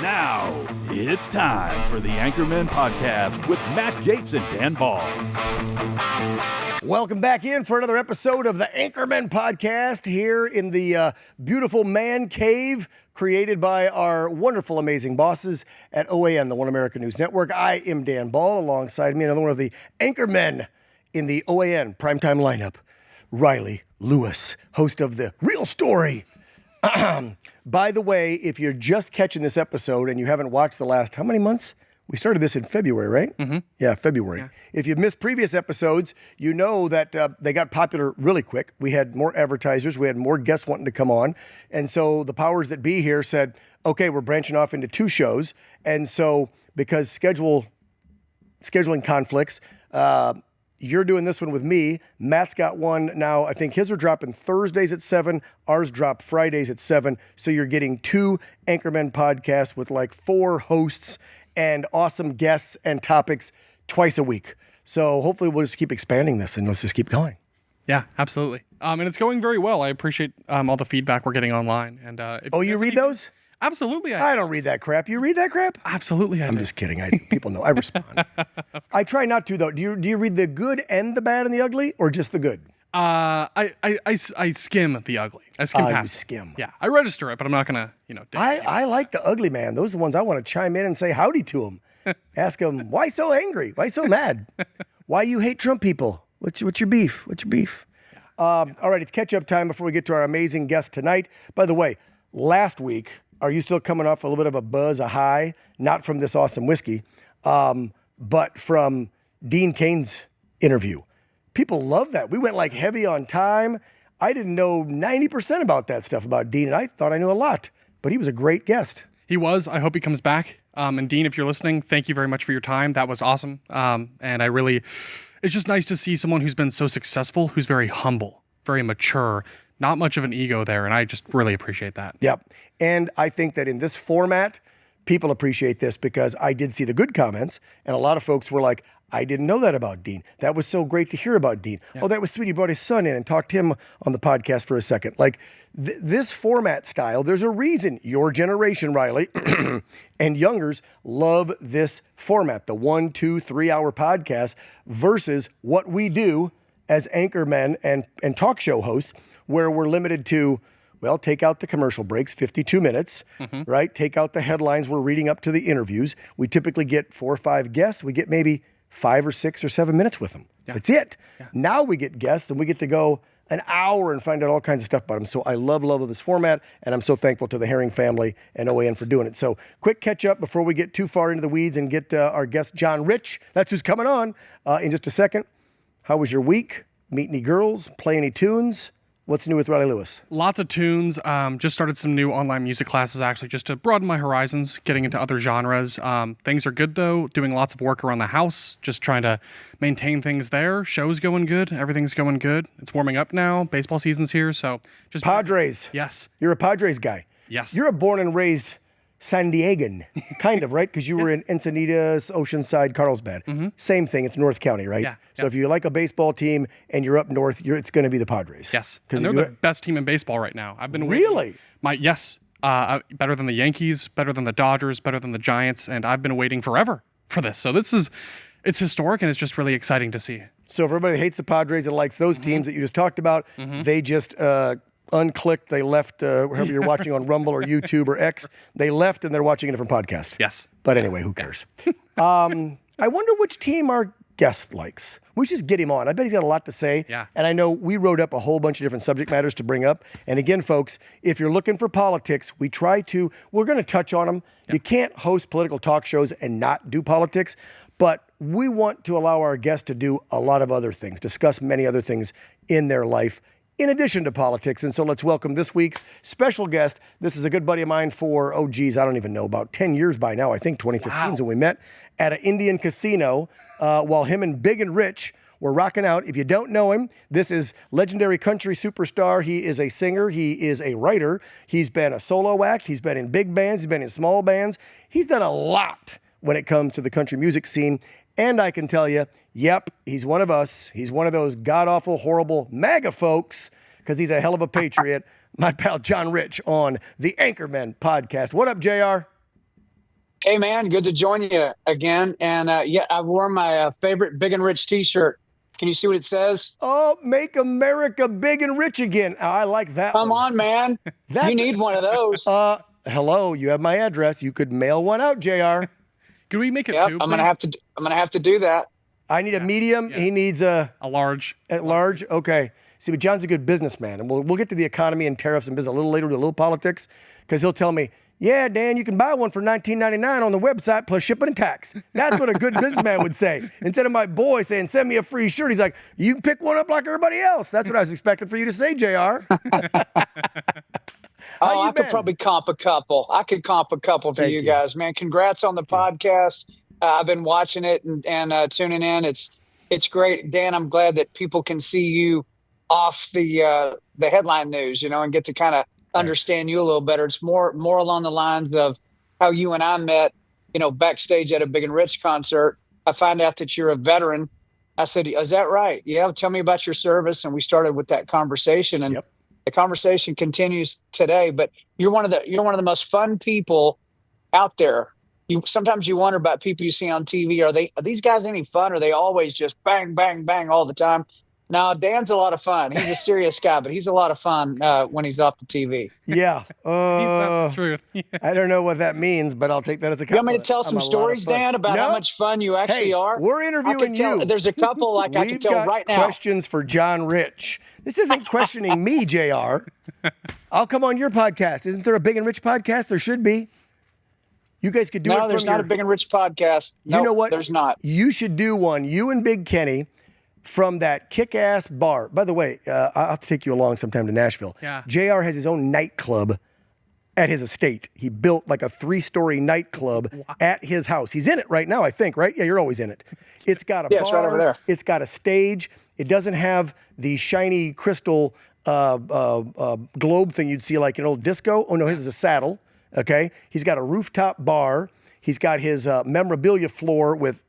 Now, it's time for the Anchormen podcast with Matt Gates and Dan Ball. Welcome back in for another episode of the Anchormen podcast here in the beautiful man cave created by our wonderful, amazing bosses at OAN, the One American News Network. I am Dan Ball. Alongside me, another one of the Anchormen in the OAN primetime lineup, Riley Lewis, host of The Real Story. By the way, if you're just catching this episode and you haven't watched the last, how many months? We started this in February, right? Mm-hmm. Yeah, February. Yeah. If you've missed previous episodes, you know that they got popular really quick. We had more advertisers. We had more guests wanting to come on. And so the powers that be here said, okay, we're branching off into 2 shows. And so because scheduling conflicts, you're doing this one with me. Matt's got one now. I think his are dropping Thursdays at 7. Ours drop Fridays at 7. So you're getting 2 Anchormen podcasts with like 4 hosts and awesome guests and topics twice a week. So hopefully we'll just keep expanding this and let's just keep going. Yeah, absolutely. And it's going very well. I appreciate all the feedback we're getting online. And you read those? Absolutely. I don't read that crap. You read that crap? Absolutely. I'm just kidding. People know. I respond. I try not to though. Do you read the good and the bad and the ugly, or just the good? I skim the ugly. I skim past. You skim. Yeah, I register it, but I'm not gonna, I like the ugly, man. Those are the ones I want to chime in and say howdy to them. Ask them why so angry, why so mad, why you hate Trump people. What's your beef? What's your beef? All right, it's catch up time before we get to our amazing guest tonight. By the way, last week, are you still coming off a little bit of a buzz, a high? Not from this awesome whiskey, but from Dean Cain's interview. People love that. We went like heavy on time. I didn't know 90% about that stuff about Dean, and I thought I knew a lot, but he was a great guest. He was. I hope he comes back. And Dean, if you're listening, thank you very much for your time. That was awesome. And it's just nice to see someone who's been so successful, who's very humble, very mature, not much of an ego there, and I just really appreciate that. Yep. And I think that in this format, people appreciate this because I did see the good comments, and a lot of folks were like, I didn't know that about Dean. That was so great to hear about Dean. Yeah. Oh, that was sweet. He brought his son in and talked to him on the podcast for a second. Like this format style, there's a reason your generation, Riley, and youngers love this format, the 1, 2, 3 hour podcast versus what we do as anchormen and talk show hosts, where we're limited to, well, take out the commercial breaks, 52 minutes, right? Take out the headlines. We're reading up to the interviews. We typically get 4 or 5 guests. We get maybe 5 or 6 or 7 minutes with them. Yeah. That's it. Yeah. Now we get guests and we get to go an hour and find out all kinds of stuff about them. So I love this format, and I'm so thankful to the Herring family and OAN for doing it. So quick catch up before we get too far into the weeds and get our guest, John Rich. That's who's coming on in just a second. How was your week? Meet any girls? Play any tunes? What's new with Riley Lewis? Lots of tunes. Just started some new online music classes, actually, just to broaden my horizons, getting into other genres. Things are good, though. Doing lots of work around the house, just trying to maintain things there. Show's going good. Everything's going good. It's warming up now. Baseball season's here, so just... Padres. Yes. You're a Padres guy. Yes. You're a born and raised San Diegan, kind of, right? Because you were in Encinitas, Oceanside, Carlsbad. Mm-hmm. Same thing. It's North County, right? Yeah. So if you like a baseball team and you're up north, it's going to be the Padres. Yes. And they're the best team in baseball right now. I've been waiting. Really? Yes. Better than the Yankees, better than the Dodgers, better than the Giants, and I've been waiting forever for this. So it's historic, and it's just really exciting to see. So for everybody that hates the Padres and likes those teams that you just talked about, they just... unclicked, they left, wherever you're watching on Rumble or YouTube or X, they left and they're watching a different podcast. Yes. But anyway, who cares? I wonder which team our guest likes. We should just get him on. I bet he's got a lot to say. Yeah. And I know we wrote up a whole bunch of different subject matters to bring up. And again, folks, if you're looking for politics, we're going to touch on them. Yeah. You can't host political talk shows and not do politics, but we want to allow our guests to do a lot of other things, discuss many other things in their life, in addition to politics. And so let's welcome this week's special guest. This is a good buddy of mine for, I don't even know, about 10 years by now. I think 2015 is when we met at an Indian casino while him and Big and Rich were rocking out. If you don't know him, this is legendary country superstar. He is a singer. He is a writer. He's been a solo act. He's been in big bands. He's been in small bands. He's done a lot when it comes to the country music scene. And I can tell you, yep, he's one of us. He's one of those god-awful, horrible MAGA folks, because he's a hell of a patriot. my pal John Rich on the Anchormen podcast. What up, JR? Hey, man, good to join you again. And I wore my favorite Big and Rich t-shirt. Can you see what it says? Oh, make America big and rich again. Oh, I like that Come one. on, man. You need one of those. Hello, you have my address. You could mail one out, JR. Can we make it Yep, two? I'm gonna have to do that. I need a medium. Yeah. He needs a large. At large? Okay. See, but John's a good businessman, and we'll get to the economy and tariffs and business a little later, do a little politics, because he'll tell me, yeah, Dan, you can buy one for $19.99 on the website plus shipping and tax. That's what a good businessman would say. Instead of my boy saying, send me a free shirt, he's like, you can pick one up like everybody else. That's what I was expecting for you to say, JR. I could probably comp a couple. I could comp a couple for you guys, man. Congrats on the podcast. I've been watching it and tuning in. It's great. Dan, I'm glad that people can see you off the headline news, and get to kind of understand you a little better. It's more along the lines of how you and I met, backstage at a Big and Rich concert. I find out that you're a veteran. I said, is that right? Yeah. Tell me about your service. And we started with that conversation, and the conversation continues today. But you're one of the most fun people out there. Sometimes you wonder about people you see on TV. Are these guys any fun? Or are they always just bang, bang, bang all the time? No, Dan's a lot of fun. He's a serious guy, but he's a lot of fun when he's off the TV. Yeah. That's the truth. I don't know what that means, but I'll take that as a compliment. You want me to tell some stories, Dan, about how much fun you actually are? We're interviewing you. There's a couple I can tell right now. Questions for John Rich. This isn't questioning me, JR. I'll come on your podcast. Isn't there a Big and Rich podcast? There should be. You guys could do it from there's not a Big and Rich podcast. You know what? There's not. You should do one. You and Big Kenny from that kick-ass bar. By the way, I'll have to take you along sometime to Nashville. Yeah. JR has his own nightclub at his estate. He built like a 3-story nightclub at his house. He's in it right now, I think, right? Yeah, you're always in it. It's got a bar. It's right over there. It's got a stage. It doesn't have the shiny crystal globe thing you'd see like an old disco. Oh, no, his is a saddle, okay? He's got a rooftop bar. He's got his memorabilia floor with,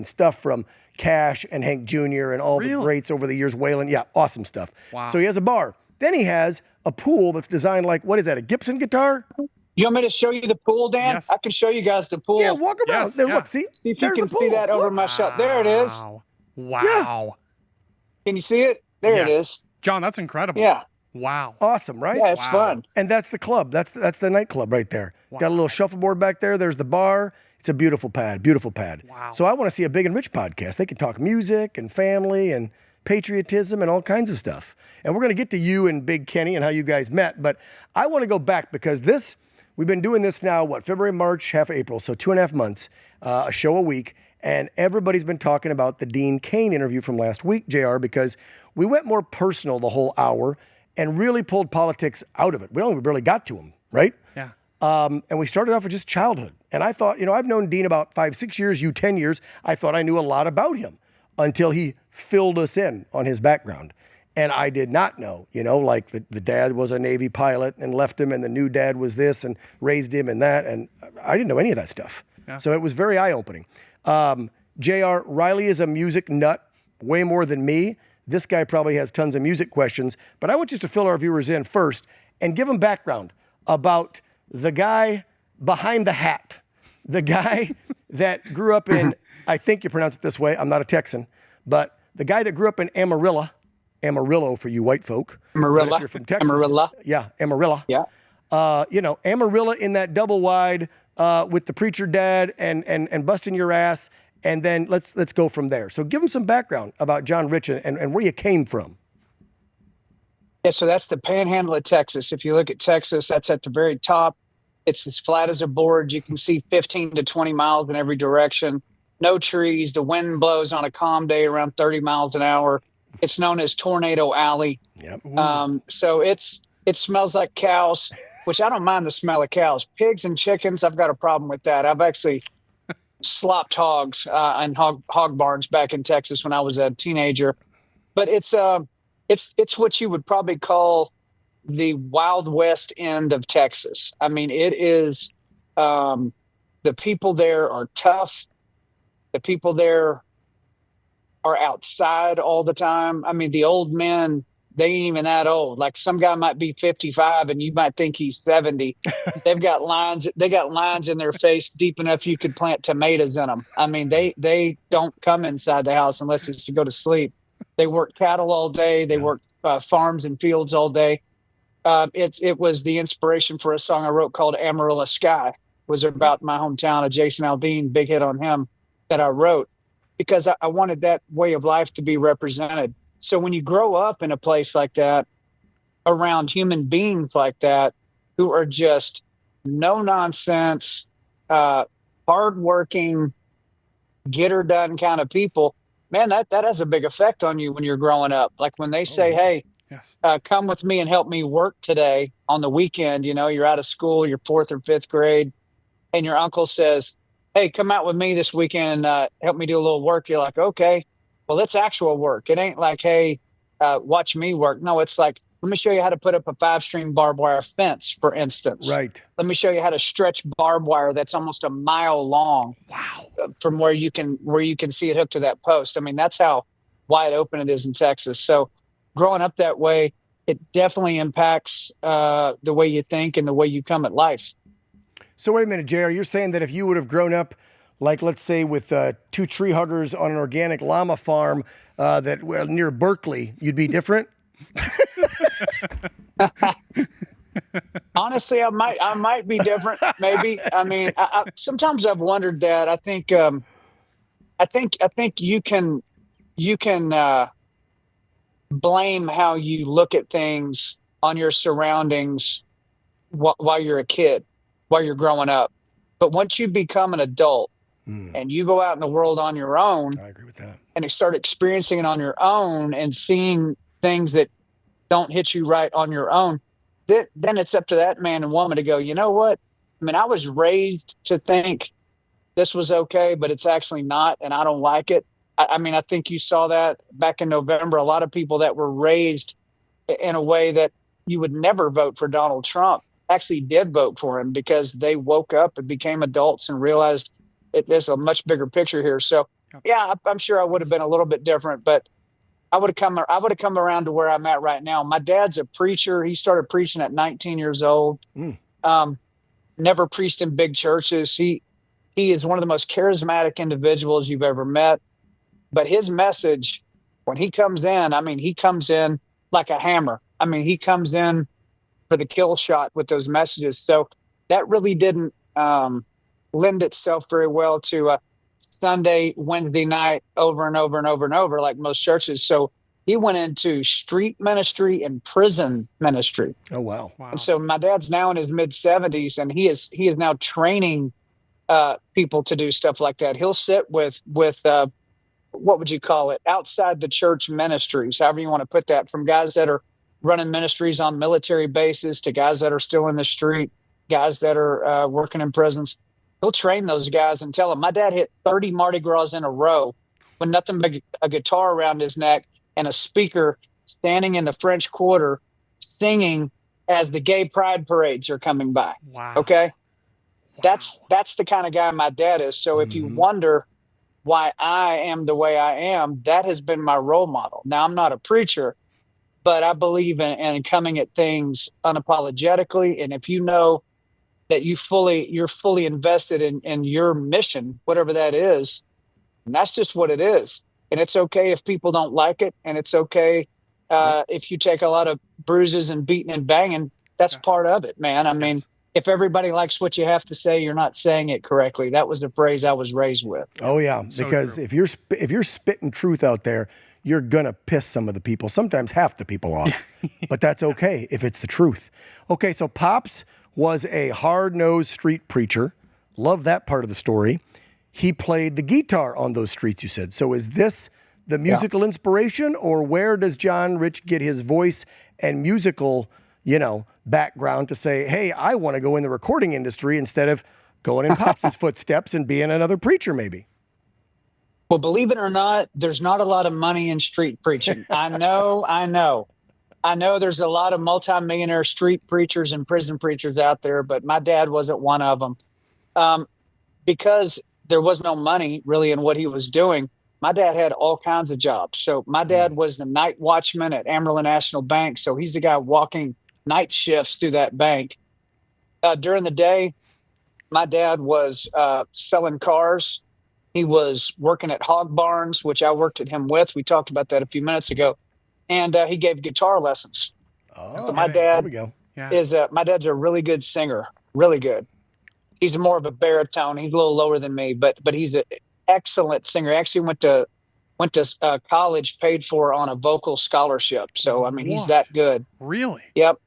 stuff from Cash and Hank Jr. and all the greats over the years, Waylon. Yeah, awesome stuff. Wow. So he has a bar. Then he has a pool that's designed like, what is that, a Gibson guitar? You want me to show you the pool, Dan? Yes. I can show you guys the pool. Yeah, walk around. Yes, there, yeah. look, see if you can see that over my shot. There it is. Wow. Yeah. Can you see it? There it is. John, that's incredible. Yeah. Wow. Awesome, right? Yeah, it's fun. And that's the club. That's the nightclub right there. Wow. Got a little shuffleboard back there. There's the bar. It's a beautiful pad. Wow. So I want to see a Big and Rich podcast. They can talk music and family and patriotism and all kinds of stuff. And we're going to get to you and Big Kenny and how you guys met. But I want to go back because we've been doing this now, February, March, half April. So 2.5 months, a show a week. And everybody's been talking about the Dean Cain interview from last week, JR, because we went more personal the whole hour and really pulled politics out of it. We barely got to him, right? Yeah. And we started off with just childhood. And I thought, I've known Dean about 5-6 years, you 10 years. I thought I knew a lot about him until he filled us in on his background. And I did not know, like the dad was a Navy pilot and left him, and the new dad was this and raised him and that. And I didn't know any of that stuff. Yeah. So it was very eye-opening. JR, Riley is a music nut, way more than me. This guy probably has tons of music questions, but I want you to fill our viewers in first and give them background about the guy behind the hat, the guy that grew up in, I think you pronounce it this way, I'm not a Texan, but the guy that grew up in Amarillo for you white folk. Amarillo. If you're from Texas. Amarillo. Yeah, Amarillo. Yeah. Amarillo in that double wide with the preacher dad and busting your ass. And then let's go from there. So give them some background about John Rich and where you came from. Yeah, so that's the panhandle of Texas. If you look at Texas, that's at the very top. It's as flat as a board. You can see 15 to 20 miles in every direction. No trees. The wind blows on a calm day around 30 miles an hour. It's known as Tornado Alley. Yep. So it smells like cows, which I don't mind the smell of cows. Pigs and chickens, I've got a problem with that. I've actually slopped hogs and hog barns back in Texas when I was a teenager. But it's what you would probably call the Wild West end of Texas. I mean, it is the people there are tough. The people there are outside all the time. I mean, the old men they ain't even that old. Like some guy might be 55 and you might think he's 70. They got lines in their face deep enough you could plant tomatoes in them. I mean, they don't come inside the house unless it's to go to sleep. They work cattle all day. They work farms and fields all day. It was the inspiration for a song I wrote called Amarillo Sky. It was about my hometown of Jason Aldean, big hit on him, that I wrote because I wanted that way of life to be represented. So when you grow up in a place like that, around human beings like that, who are just no nonsense, hardworking, get her done kind of people, man, that has a big effect on you when you're growing up. Like when they say, hey, Yes. Come with me and help me work today on the weekend. You know, you're out of school, you're 4th or 5th grade, and your uncle says, hey, come out with me this weekend and help me do a little work. You're like, okay, well, it's actual work. It ain't like, hey, watch me work. No, it's like, let me show you how to put up a 5-string barbed wire fence, for instance. Right. Let me show you how to stretch barbed wire that's almost a mile long. Wow. From where you can see it hooked to that post. I mean, that's how wide open it is in Texas. So growing up that way, it definitely impacts the way you think and the way you come at life. So wait a minute, JR, you're saying that if you would have grown up, like let's say with 2 tree huggers on an organic llama farm near Berkeley, you'd be different? Honestly, I might be different. Maybe. I mean, sometimes I've wondered that. I think you can blame how you look at things on your surroundings while you're a kid, while you're growing up. But once you become an adult and you go out in the world on your own, I agree with that. And you start experiencing it on your own and seeing things that don't hit you right on your own, then it's up to that man and woman to go, you know what? I mean, I was raised to think this was okay, but it's actually not, and I don't like it. I mean, I think you saw that back in November. A lot of people that were raised in a way that you would never vote for Donald Trump actually did vote for him because they woke up and became adults and realized there's a much bigger picture here. So, yeah, I'm sure I would have been a little bit different, but I would have come around to where I'm at right now. My dad's a preacher. He started preaching at 19 years old. Never preached in big churches. He is one of the most charismatic individuals you've ever met. But his message, when he comes in, I mean, he comes in like a hammer. I mean, he comes in for the kill shot with those messages. So that really didn't lend itself very well to Sunday, Wednesday night, over and over and over and over, like most churches. So he went into street ministry and prison ministry. Oh, wow. And so my dad's now in his mid-70s, and he is now training people to do stuff like that. He'll sit with what would you call it? Outside the church ministries, however you want to put that, from guys that are running ministries on military bases to guys that are still in the street, guys that are working in prisons. He'll train those guys and tell them, my dad hit 30 Mardi Gras in a row with nothing but a guitar around his neck and a speaker standing in the French Quarter singing as the gay pride parades are coming by. Wow. Okay. Wow. That's the kind of guy my dad is. So if you wonder why I am the way I am, that has been my role model. Now, I'm not a preacher, but I believe in coming at things unapologetically. And if you know that you're fully invested in your mission, whatever that is, and that's just what it is. And it's okay if people don't like it. And it's okay if you take a lot of bruises and beating and banging. That's part of it, man. I mean, if everybody likes what you have to say, you're not saying it correctly. That was the phrase I was raised with. Oh, yeah, because if you're spitting truth out there, you're going to piss some of the people, sometimes half the people off. But that's okay if it's the truth. Okay, so Pops was a hard-nosed street preacher. Love that part of the story. He played the guitar on those streets, you said. So is this the musical inspiration, or where does John Rich get his voice and musical, background to say, hey, I want to go in the recording industry instead of going in Pops' footsteps and being another preacher maybe? Well, believe it or not, there's not a lot of money in street preaching. I know there's a lot of multimillionaire street preachers and prison preachers out there, but my dad wasn't one of them. Because there was no money really in what he was doing. my dad had all kinds of jobs. So my dad was the night watchman at Amarillo National Bank. So he's the guy walking night shifts through that bank. During the day, my dad was selling cars. He was working at hog barns, which I worked at him with. We talked about that a few minutes ago. And he gave guitar lessons. Oh, so my there we dad go. is my dad's a really good singer, really good. He's more of a baritone. He's a little lower than me, but he's an excellent singer. Actually went to college paid for on a vocal scholarship. So I mean, he's that good. Really? Yep.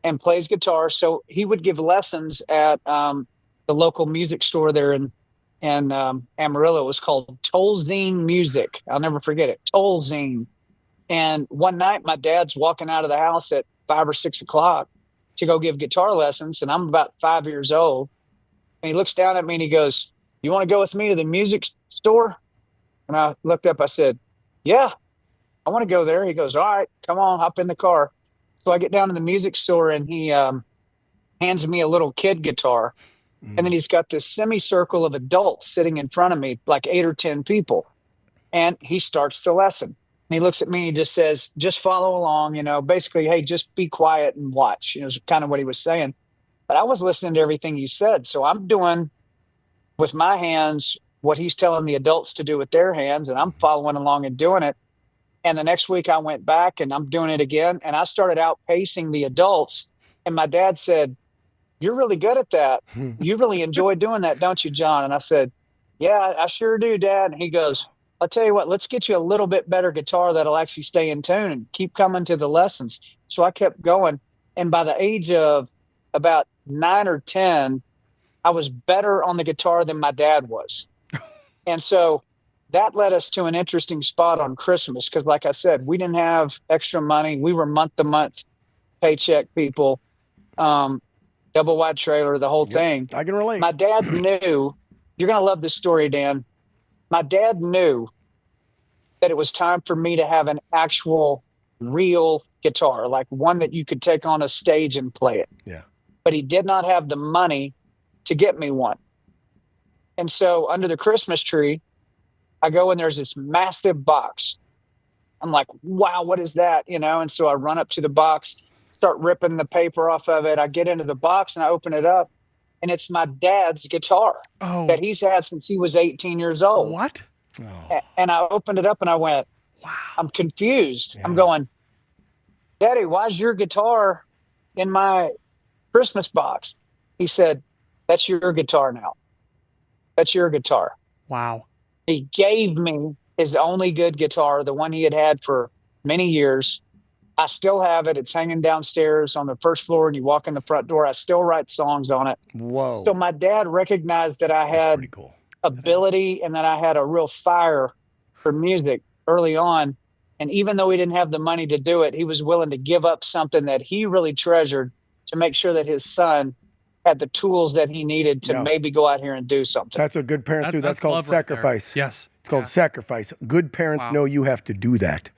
And plays guitar. So he would give lessons at the local music store there in Amarillo. It was called Tolzien Music. I'll never forget it. Tolzien. And one night, my dad's walking out of the house at 5 or 6 o'clock to go give guitar lessons, and I'm about 5 years old. And he looks down at me and he goes, "You want to go with me to the music store?" And I looked up. I said, "Yeah, I want to go there." He goes, "All right, come on, hop in the car." So I get down to the music store, and he hands me a little kid guitar. And then he's got this semicircle of adults sitting in front of me, like 8 or 10 people. And he starts the lesson. And he looks at me and he just says, "Just follow along, basically, hey, just be quiet and watch," is kind of what he was saying. But I was listening to everything he said. So I'm doing with my hands what he's telling the adults to do with their hands. And I'm following along and doing it. And the next week I went back and I'm doing it again. And I started outpacing the adults. And my dad said, "You're really good at that. You really enjoy doing that, don't you, John?" And I said, "Yeah, I sure do, Dad." And he goes, "I'll tell you what, let's get you a little bit better guitar that'll actually stay in tune and keep coming to the lessons." So I kept going. And by the age of about 9 or 10, I was better on the guitar than my dad was. And so that led us to an interesting spot on Christmas. Because like I said, we didn't have extra money. We were month to month paycheck people. Double wide trailer, the whole thing. I can relate. My dad knew, you're going to love this story, Dan. My dad knew that it was time for me to have an actual real guitar, like one that you could take on a stage and play it. Yeah. But he did not have the money to get me one. And so under the Christmas tree, I go and there's this massive box. I'm like, wow, what is that? And so I run up to the box, start ripping the paper off of it. I get into the box and I open it up, and it's my dad's guitar that he's had since he was 18 years old. What? Oh. And I opened it up and I went, wow, I'm confused. Yeah. I'm going, "Daddy, why's your guitar in my Christmas box?" He said, "That's your guitar now. That's your guitar." Wow. He gave me his only good guitar, the one he had for many years. I still have it. It's hanging downstairs on the first floor, and you walk in the front door. I still write songs on it. Whoa. So my dad recognized that I had ability and that I had a real fire for music early on. And even though he didn't have the money to do it, he was willing to give up something that he really treasured to make sure that his son had the tools that he needed to maybe go out here and do something. That's what good parents do. That's called sacrifice. Right. Yes. It's called sacrifice. Good parents know you have to do that.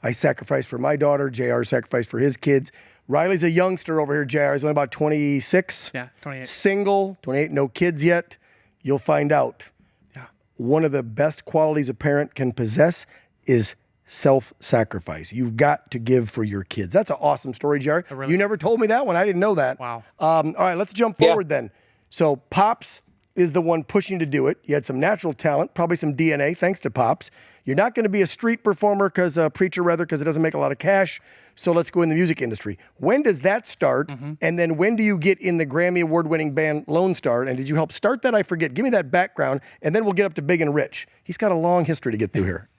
I sacrificed for my daughter. JR sacrificed for his kids. Riley's a youngster over here, JR. He's only about 26. Yeah, 28. Single, 28, no kids yet. You'll find out. Yeah. One of the best qualities a parent can possess is self-sacrifice. You've got to give for your kids. That's an awesome story, JR. You never told me that one. I didn't know that. Wow. All right, let's jump forward then. So Pops is the one pushing to do it. You had some natural talent, probably some DNA, thanks to Pops. You're not going to be a street performer because a preacher, rather, because it doesn't make a lot of cash. So let's go in the music industry. When does that start? And then when do you get in the Grammy Award-winning band Lone Star? And did you help start that? I forget. Give me that background, and then we'll get up to Big and Rich. He's got a long history to get through here.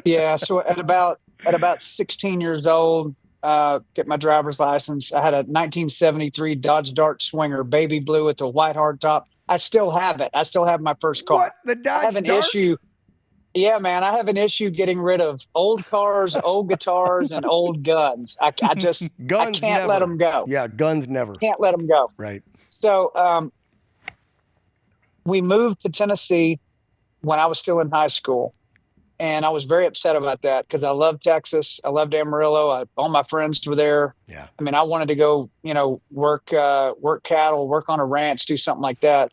Yeah. So at about 16 years old, get my driver's license. I had a 1973 Dodge Dart Swinger, baby blue with a white hardtop. I still have it. I still have my first car. What? The Dodge I have an Dart? issue. Yeah, man, I have an issue getting rid of old cars, old guitars, and old guns. I just guns I can't let them go. Yeah, guns never. Can't let them go. Right. So we moved to Tennessee when I was still in high school. And I was very upset about that because I loved Texas. I loved Amarillo. All my friends were there. Yeah. I mean, I wanted to go, work cattle, work on a ranch, do something like that.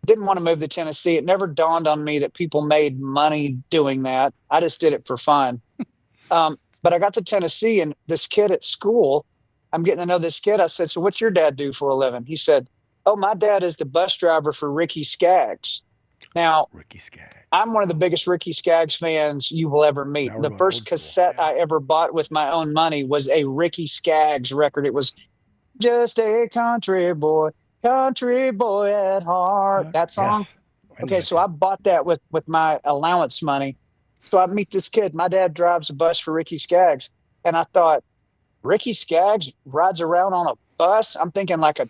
Didn't want to move to Tennessee. It never dawned on me that people made money doing that. I just did it for fun. But I got to Tennessee, and this kid at school, I'm getting to know this kid. I said, "So what's your dad do for a living?" He said, "Oh, my dad is the bus driver for Ricky Skaggs." Now, Ricky Skaggs. I'm one of the biggest Ricky Skaggs fans you will ever meet. The first cassette I ever bought with my own money was a Ricky Skaggs record. It was Just a Country Boy at Heart. That song. Yes. Okay, so I bought that with my allowance money. So I meet this kid. My dad drives a bus for Ricky Skaggs. And I thought, Ricky Skaggs rides around on a bus? I'm thinking like a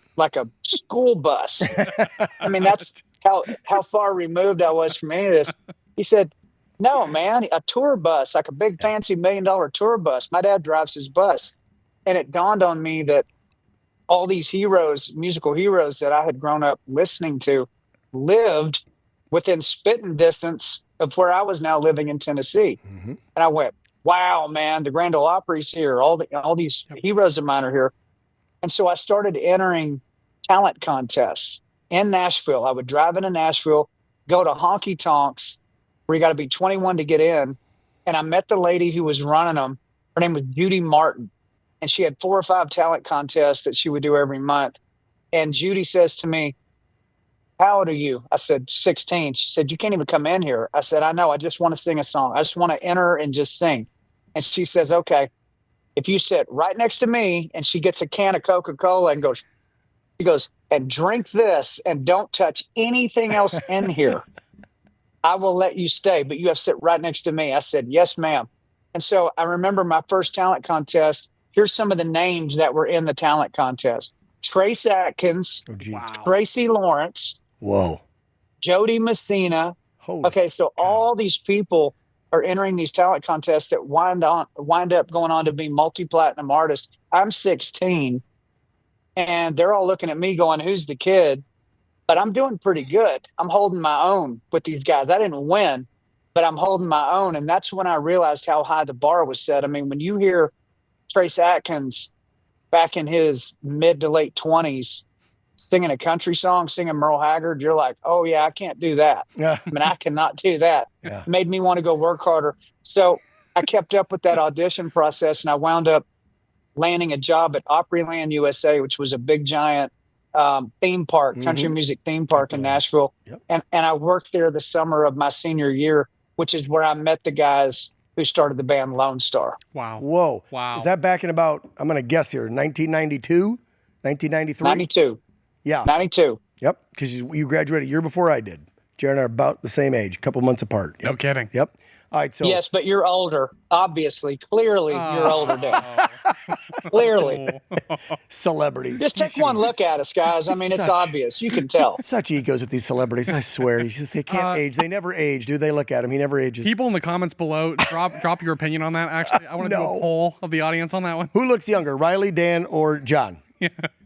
school bus. I mean, that's how far removed I was from any of this. He said, "No, man, a tour bus, like a big fancy $1 million tour bus. My dad drives his bus." And it dawned on me that all these heroes, musical heroes that I had grown up listening to, lived within spitting distance of where I was now living in Tennessee. And I went, wow, man, the Grand Ole Opry's here. All these heroes of mine are here. And so I started entering talent contests in Nashville. I would drive into Nashville, go to honky tonks where you got to be 21 to get in. And I met the lady who was running them. Her name was Judy Martin. And she had 4 or 5 talent contests that she would do every month. And Judy says to me, "How old are you?" I said, 16. She said, "You can't even come in here." I said, "I know. I just want to sing a song. I just want to enter and just sing." And she says, "Okay, if you sit right next to me," and she gets a can of Coca-Cola and she goes, "and drink this and don't touch anything else in here, I will let you stay, but you have to sit right next to me." I said, "Yes, ma'am." And so I remember my first talent contest. Here's some of the names that were in the talent contest: Trace Atkins, Tracy Lawrence, Jody Messina. Okay, so all these people are entering these talent contests that wind up going on to be multi-platinum artists. I'm 16, and they're all looking at me going, "Who's the kid?" But I'm doing pretty good. I'm holding my own with these guys. I didn't win, but I'm holding my own. And that's when I realized how high the bar was set. I mean, when you hear Trace Atkins back in his mid to late 20s singing a country song, singing Merle Haggard, you're like, "Oh yeah, I can't do that." I mean, I cannot do that. It made me want to go work harder. So I kept up with that audition process, and I wound up landing a job at Opryland USA, which was a big giant theme park, country music theme park in Nashville. And I worked there the summer of my senior year, which is where I met the guys who started the band Lone Star. Wow. Whoa. Wow. Is that back in about, I'm going to guess here, 1992, 1993? 92. Yeah. 92. Yep. Because you graduated a year before I did. Jared and I are about the same age, a couple months apart. No kidding. Yep. All right. So yes, but you're older. Obviously, clearly, you're older, Dan. Clearly. Celebrities. Just take one look at us, guys. I mean, it's obvious. You can tell. Such egos with these celebrities. I swear. They can't age. They never age, do they? Look at him. He never ages. People in the comments below, drop your opinion on that. Actually, I want to do a poll of the audience on that one. Who looks younger, Riley, Dan, or John?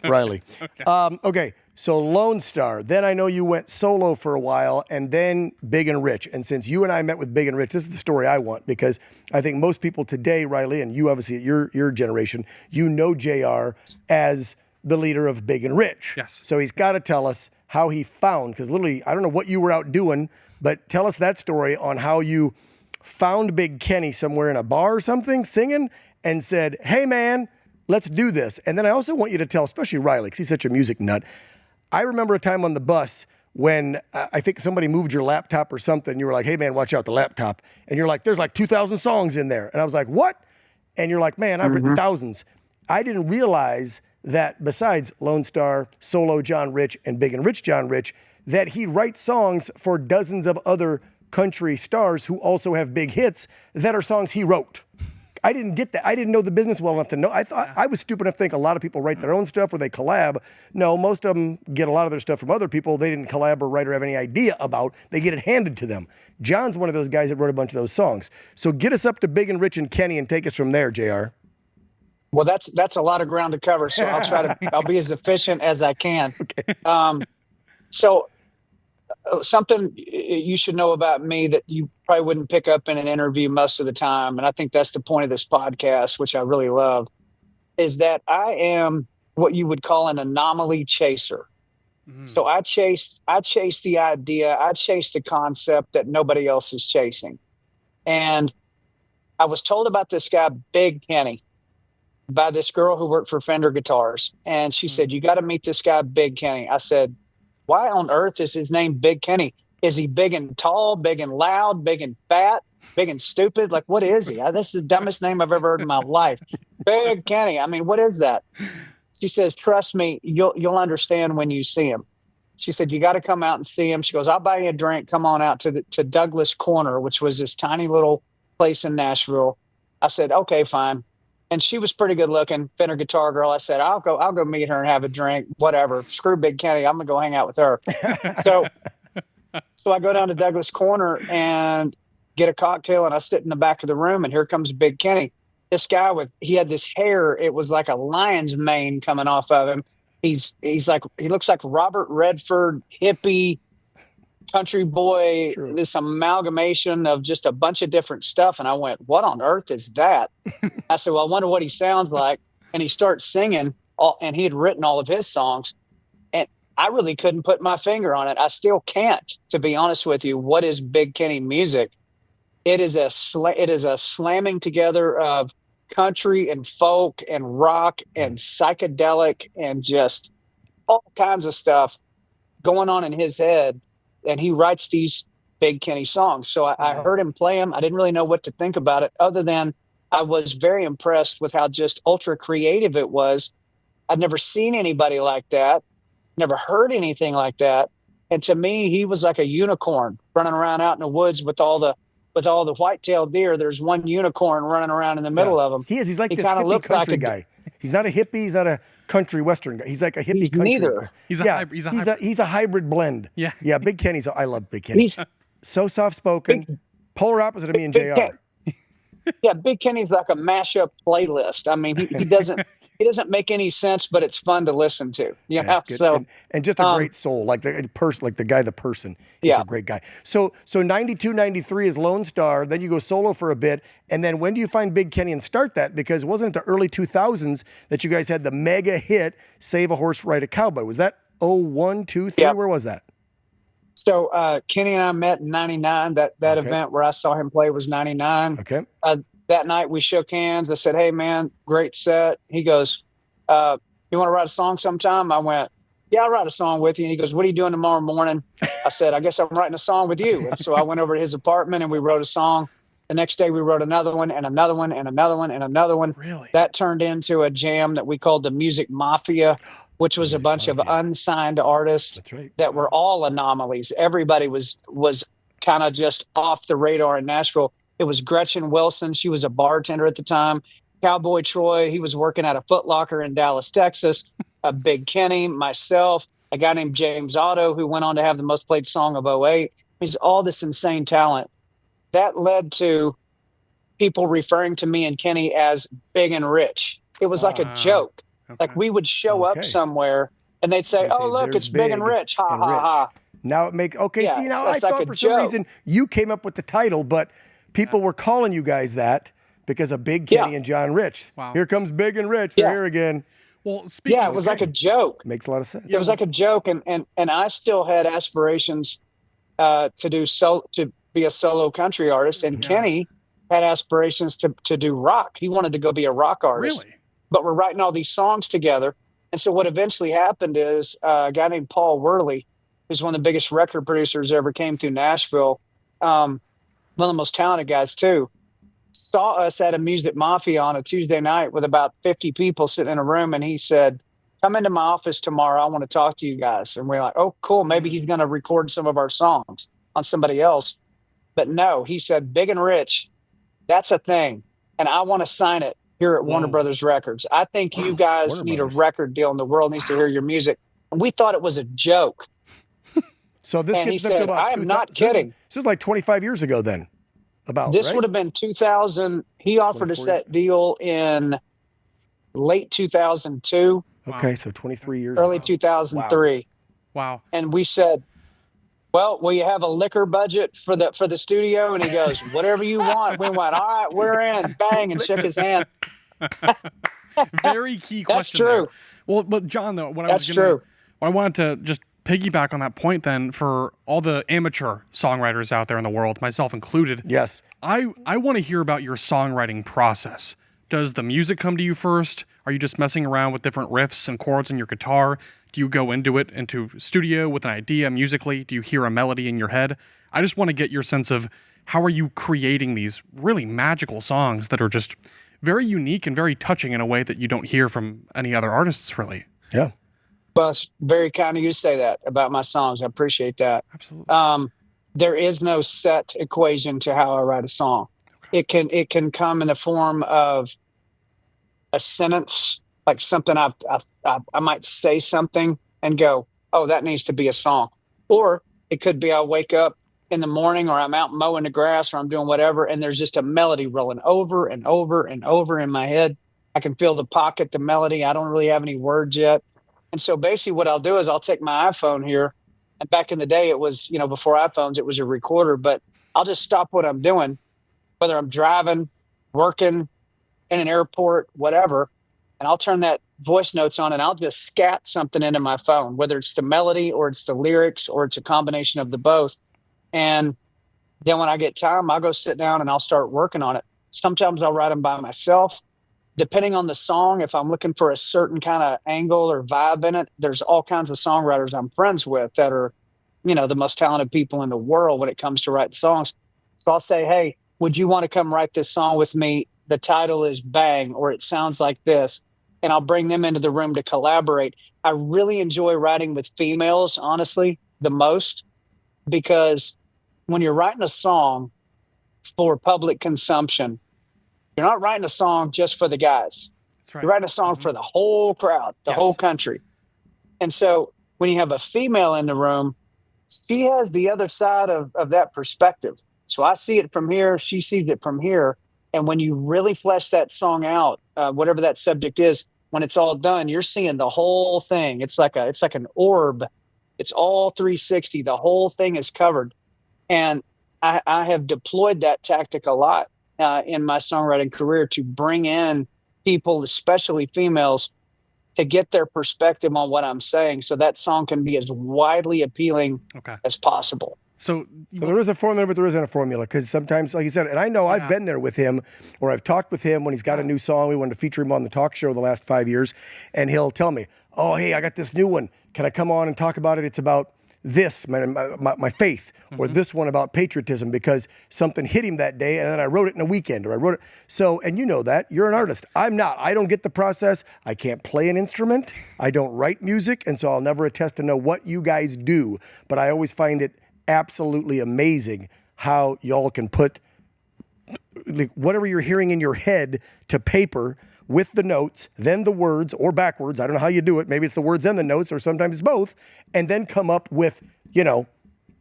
Riley. Okay. So Lone Star. Then I know you went solo for a while, and then Big and Rich. And since you and I met with Big and Rich, this is the story I want, because I think most people today, Riley, and you obviously at your generation, you know JR as the leader of Big and Rich. Yes. So he's got to tell us how he found, because literally, I don't know what you were out doing, but tell us that story on how you found Big Kenny somewhere in a bar or something, singing, and said, "Hey, man, let's do this." And then I also want you to tell, especially Riley, because he's such a music nut. I remember a time on the bus when I think somebody moved your laptop or something. You were like, "Hey, man, watch out, the laptop." And you're like, "There's like 2,000 songs in there." And I was like, "What?" And you're like, "Man, I've written thousands." I didn't realize that besides Lone Star, Solo John Rich, and Big and Rich John Rich, that he writes songs for dozens of other country stars who also have big hits that are songs he wrote. I didn't get that. I didn't know the business well enough to know. I thought I was stupid enough to think a lot of people write their own stuff or they collab. No, most of them get a lot of their stuff from other people they didn't collab or write or have any idea about. They get it handed to them. John's one of those guys that wrote a bunch of those songs. So get us up to Big and Rich and Kenny and take us from there, JR. Well, that's a lot of ground to cover, so I'll be as efficient as I can. Okay. So something you should know about me that you probably wouldn't pick up in an interview most of the time, and I think that's the point of this podcast, which I really love, is that I am what you would call an anomaly chaser. So I chased the idea, I chased the concept that nobody else is chasing. And I was told about this guy, Big Kenny, by this girl who worked for Fender Guitars. And she said, you got to meet this guy, Big Kenny. I said, why on earth is his name Big Kenny? Is he big and tall, big and loud, big and fat, big and stupid? Like, what is he? This is the dumbest name I've ever heard in my life. Big Kenny. I mean, what is that? She says, trust me, you'll understand when you see him. She said, you got to come out and see him. She goes, I'll buy you a drink. Come on out to Douglas Corner, which was this tiny little place in Nashville. I said, okay, fine. And she was pretty good looking, Fender guitar girl. I said, I'll go meet her and have a drink, whatever. Screw Big Kenny. I'm going to go hang out with her. So I go down to Douglas Corner and get a cocktail, and I sit in the back of the room, and here comes Big Kenny. This guy he had this hair. It was like a lion's mane coming off of him. He looks like Robert Redford, hippie, country boy, this amalgamation of just a bunch of different stuff. And I went, what on earth is that? I said, well, I wonder what he sounds like. And he starts singing, and he had written all of his songs. And I really couldn't put my finger on it. I still can't, to be honest with you. What is Big Kenny music? It is a slamming together of country and folk and rock and psychedelic and just all kinds of stuff going on in his head. And he writes these Big Kenny songs. So I heard him play them. I didn't really know what to think about it, other than I was very impressed with how just ultra creative it was. I'd never seen anybody like that, never heard anything like that. And to me, he was like a unicorn running around out in the woods with all the white-tailed deer. There's one unicorn running around in the middle of them. He's like this hippie country guy. He's not a hippie. He's not a country western guy. He's like a hippie country guy. He's a hybrid blend. Yeah. Big Kenny's. I love Big Kenny. He's so soft-spoken. Polar opposite of me and JR. Big Kenny's like a mashup playlist. I mean, he doesn't make any sense, but it's fun to listen to. So and just a great soul, like the person, like the guy, the person. He's a great guy. So 92, 93 is Lone Star. Then you go solo for a bit, and then when do you find Big Kenny and start that? Because wasn't it the early 2000s that you guys had the mega hit "Save a Horse, Ride a Cowboy"? Was that 01, 2, 3? Where was that? So Kenny and I met in 99. That event where I saw him play was 99. Okay. That night we shook hands. I said, hey, man, great set. He goes, you want to write a song sometime? I went, yeah, I'll write a song with you. And he goes, what are you doing tomorrow morning? I said, I guess I'm writing a song with you. And so I went over to his apartment and we wrote a song. The next day we wrote another one and another one and another one and another one. Really? That turned into a jam that we called the Music Mafia, which was a bunch of unsigned artists that were all anomalies. Everybody was kind of just off the radar in Nashville. It was Gretchen Wilson. She was a bartender at the time. Cowboy Troy, he was working at a Foot Locker in Dallas, Texas. Big Kenny, myself, a guy named James Otto, who went on to have the most played song of '08. He's all this insane talent. That led to people referring to me and Kenny as Big and Rich. It was like a joke. Okay. Like we would show up somewhere and they'd say, oh, look, it's Big and Rich. Ha, ha, ha. Now it makes, see, now I thought for some reason you came up with the title, but people were calling you guys that because of Big Kenny and John Rich. Wow. Here comes Big and Rich. They're here again. Well, speaking it was like a joke. Makes a lot of sense. It was like a joke, and I still had aspirations to be a solo country artist, and Kenny had aspirations to do rock. He wanted to go be a rock artist. Really? But we're writing all these songs together. And so what eventually happened is a guy named Paul Worley, who's one of the biggest record producers ever came through Nashville, one of the most talented guys too, saw us at a Music Mafia on a Tuesday night with about 50 people sitting in a room. And he said, come into my office tomorrow. I want to talk to you guys. And we're like, oh, cool. Maybe he's going to record some of our songs on somebody else. But no, he said, Big and Rich, that's a thing. And I want to sign it here at Warner Brothers Records. I think you guys need a record deal and the world needs to hear your music. And we thought it was a joke. So this and gets up to about I am not kidding. This is like 25 years ago then. This would have been 2000. He offered us that deal in late 2002. Okay, so 23 years early 2003. Wow. And we said, well, will you have a liquor budget for the studio? And he goes, whatever you want. We went, all right, we're in. Bang, and shook his hand. Very key question. That's true. There. Well, but John, though, I wanted to just piggyback on that point then, for all the amateur songwriters out there in the world, myself included. Yes. I want to hear about your songwriting process. Does the music come to you first? Are you just messing around with different riffs and chords in your guitar? Do you go into studio with an idea musically? Do you hear a melody in your head? I just want to get your sense of how are you creating these really magical songs that are just very unique and very touching in a way that you don't hear from any other artists, really. Yeah. Well, it's very kind of you to say that about my songs. I appreciate that. Absolutely. There is no set equation to how I write a song. Okay. It can come in the form of a sentence, like something I might say something and go, oh, that needs to be a song. Or it could be I wake up in the morning, or I'm out mowing the grass, or I'm doing whatever, and there's just a melody rolling over and over and over in my head. I can feel the pocket, the melody. I don't really have any words yet. And so basically what I'll do is I'll take my iPhone here, and back in the day it was, before iPhones, it was a recorder, but I'll just stop what I'm doing, whether I'm driving, working, in an airport, whatever, and I'll turn that voice notes on and I'll just scat something into my phone, whether it's the melody or it's the lyrics or it's a combination of the both. And then when I get time, I'll go sit down and I'll start working on it. Sometimes I'll write them by myself. Depending on the song, if I'm looking for a certain kind of angle or vibe in it, there's all kinds of songwriters I'm friends with that are, the most talented people in the world when it comes to writing songs. So I'll say, hey, would you want to come write this song with me? The title is Bang, or it sounds like this. And I'll bring them into the room to collaborate. I really enjoy writing with females, honestly, the most, because when you're writing a song for public consumption, you're not writing a song just for the guys. That's right. You're writing a song for the whole crowd, the whole country. And so when you have a female in the room, she has the other side of that perspective. So I see it from here, she sees it from here. And when you really flesh that song out, whatever that subject is, when it's all done, you're seeing the whole thing. It's like an orb. It's all 360. The whole thing is covered. And I have deployed that tactic a lot in my songwriting career to bring in people, especially females, to get their perspective on what I'm saying, so that song can be as widely appealing as possible. So there is a formula, but there isn't a formula, because sometimes, like you said, and I know I've been there with him, or I've talked with him when he's got a new song. We wanted to feature him on the talk show the last 5 years, and he'll tell me, oh, hey, I got this new one. Can I come on and talk about it? It's about this, my faith, or this one about patriotism, because something hit him that day, and then I wrote it in a weekend, or I wrote it. So, and you know that. You're an artist. I'm not. I don't get the process. I can't play an instrument. I don't write music, and so I'll never attest to know what you guys do. But I always find it absolutely amazing how y'all can put like whatever you're hearing in your head to paper with the notes, then the words, or backwards. I don't know how you do it. Maybe it's the words then the notes, or sometimes it's both, and then come up with, the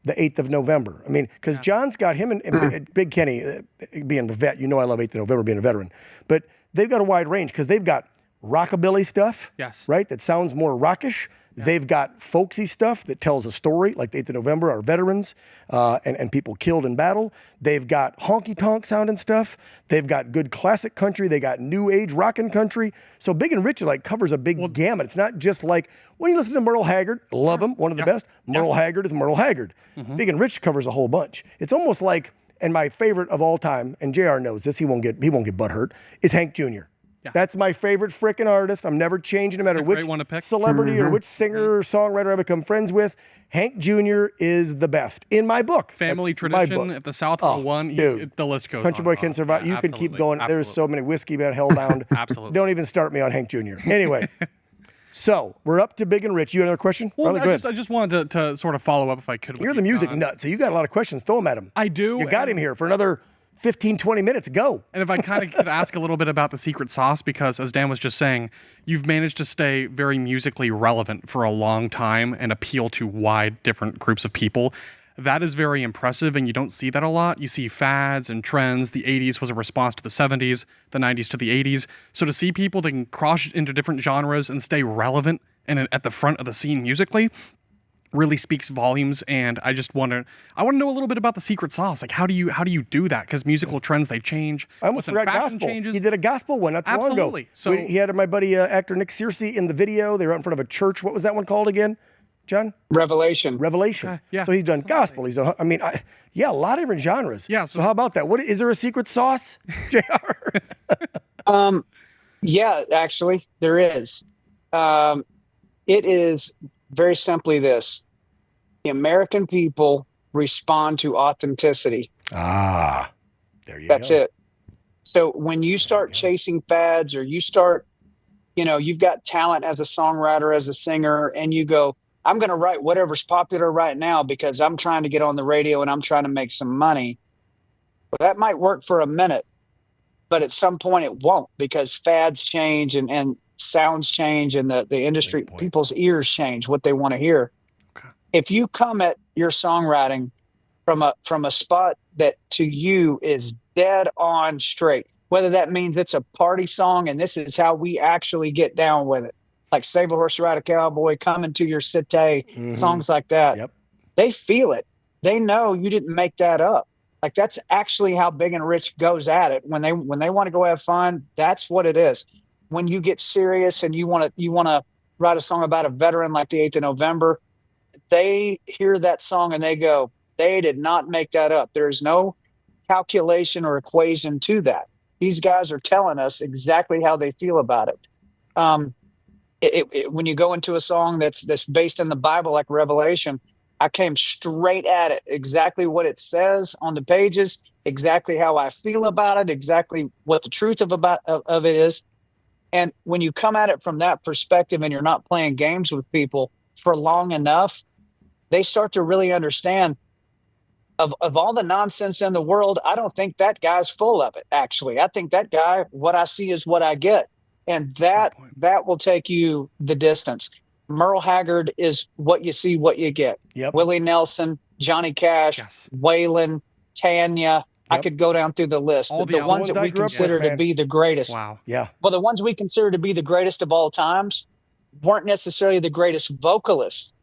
8th of November. I mean, because John's got him and Big Kenny, being a vet, I love 8th of November being a veteran, but they've got a wide range because they've got rockabilly stuff, right? That sounds more rockish. Yeah. They've got folksy stuff that tells a story, like the 8th of November, our veterans and people killed in battle. They've got honky-tonk sounding stuff. They've got good classic country. They got new age rockin' country. So Big and Rich covers a big gamut. It's not just like, when you listen to Merle Haggard, love him, one of the best. Merle Haggard is Merle Haggard. Big and Rich covers a whole bunch. It's almost like, and my favorite of all time, and JR knows this, he won't get butthurt, is Hank Jr. Yeah. That's my favorite frickin' artist. I'm never changing, no matter which celebrity or which singer or songwriter I become friends with. Hank Jr. is the best in my book. Family tradition. If the South won, the list goes Country on. Boy can survive. You can keep going. There's so many whiskey about hellbound. Absolutely. Don't even start me on Hank Jr. Anyway, so we're up to Big and Rich. You have another question? Well, I just wanted to sort of follow up if I could. You're the music nut, so you got a lot of questions. Throw them at him. I do. You got him here for another 15, 20 minutes, go. And if I kind of could ask a little bit about the secret sauce, because as Dan was just saying, you've managed to stay very musically relevant for a long time and appeal to wide different groups of people. That is very impressive, and you don't see that a lot. You see fads and trends. The 80s was a response to the 70s, the 90s to the 80s. So to see people that can cross into different genres and stay relevant and at the front of the scene musically really speaks volumes. And I want to know a little bit about the secret sauce. Like, how do you do that? Because musical trends, they change. I almost forgot gospel. Changes. He did a gospel one not too long ago. So he had my buddy actor Nick Searcy in the video. They were out in front of a church. What was that one called again? John? Revelation. Revelation. Yeah. So he's done gospel. He's done, a lot of different genres. Yeah. So how about that? Is there a secret sauce, JR? Yeah, actually, there is. It is very simply this: the American people respond to authenticity. Ah, there you That's go. it. So when you start chasing fads, or you start, you've got talent as a songwriter, as a singer, and you go, I'm going to write whatever's popular right now because I'm trying to get on the radio and I'm trying to make some money. Well, that might work for a minute, but at some point it won't, because fads change and sounds change, and the industry, people's ears change what they want to hear. Okay. If you come at your songwriting from a spot that to you is dead on straight, whether that means it's a party song and this is how we actually get down with it, like Save a Horse, Ride a Cowboy, Coming to Your City, songs like that. Yep. They feel it. They know you didn't make that up. Like, that's actually how Big and Rich goes at it. When they want to go have fun, that's what it is. When you get serious and you want to write a song about a veteran like the 8th of November, they hear that song and they go, they did not make that up. There's no calculation or equation to that. These guys are telling us exactly how they feel about it. When you go into a song that's based in the Bible, like Revelation, I came straight at it, exactly what it says on the pages, exactly how I feel about it, exactly what the truth of it is. And when you come at it from that perspective and you're not playing games with people for long enough, they start to really understand of all the nonsense in the world. I don't think that guy's full of it, actually. I think that guy, what I see is what I get. And that will take you the distance. Merle Haggard is what you see, what you get. Yep. Willie Nelson, Johnny Cash, Waylon, Tanya. I could go down through the list. The ones that we consider to be the greatest. Wow. Yeah. Well, the ones we consider to be the greatest of all times weren't necessarily the greatest vocalists.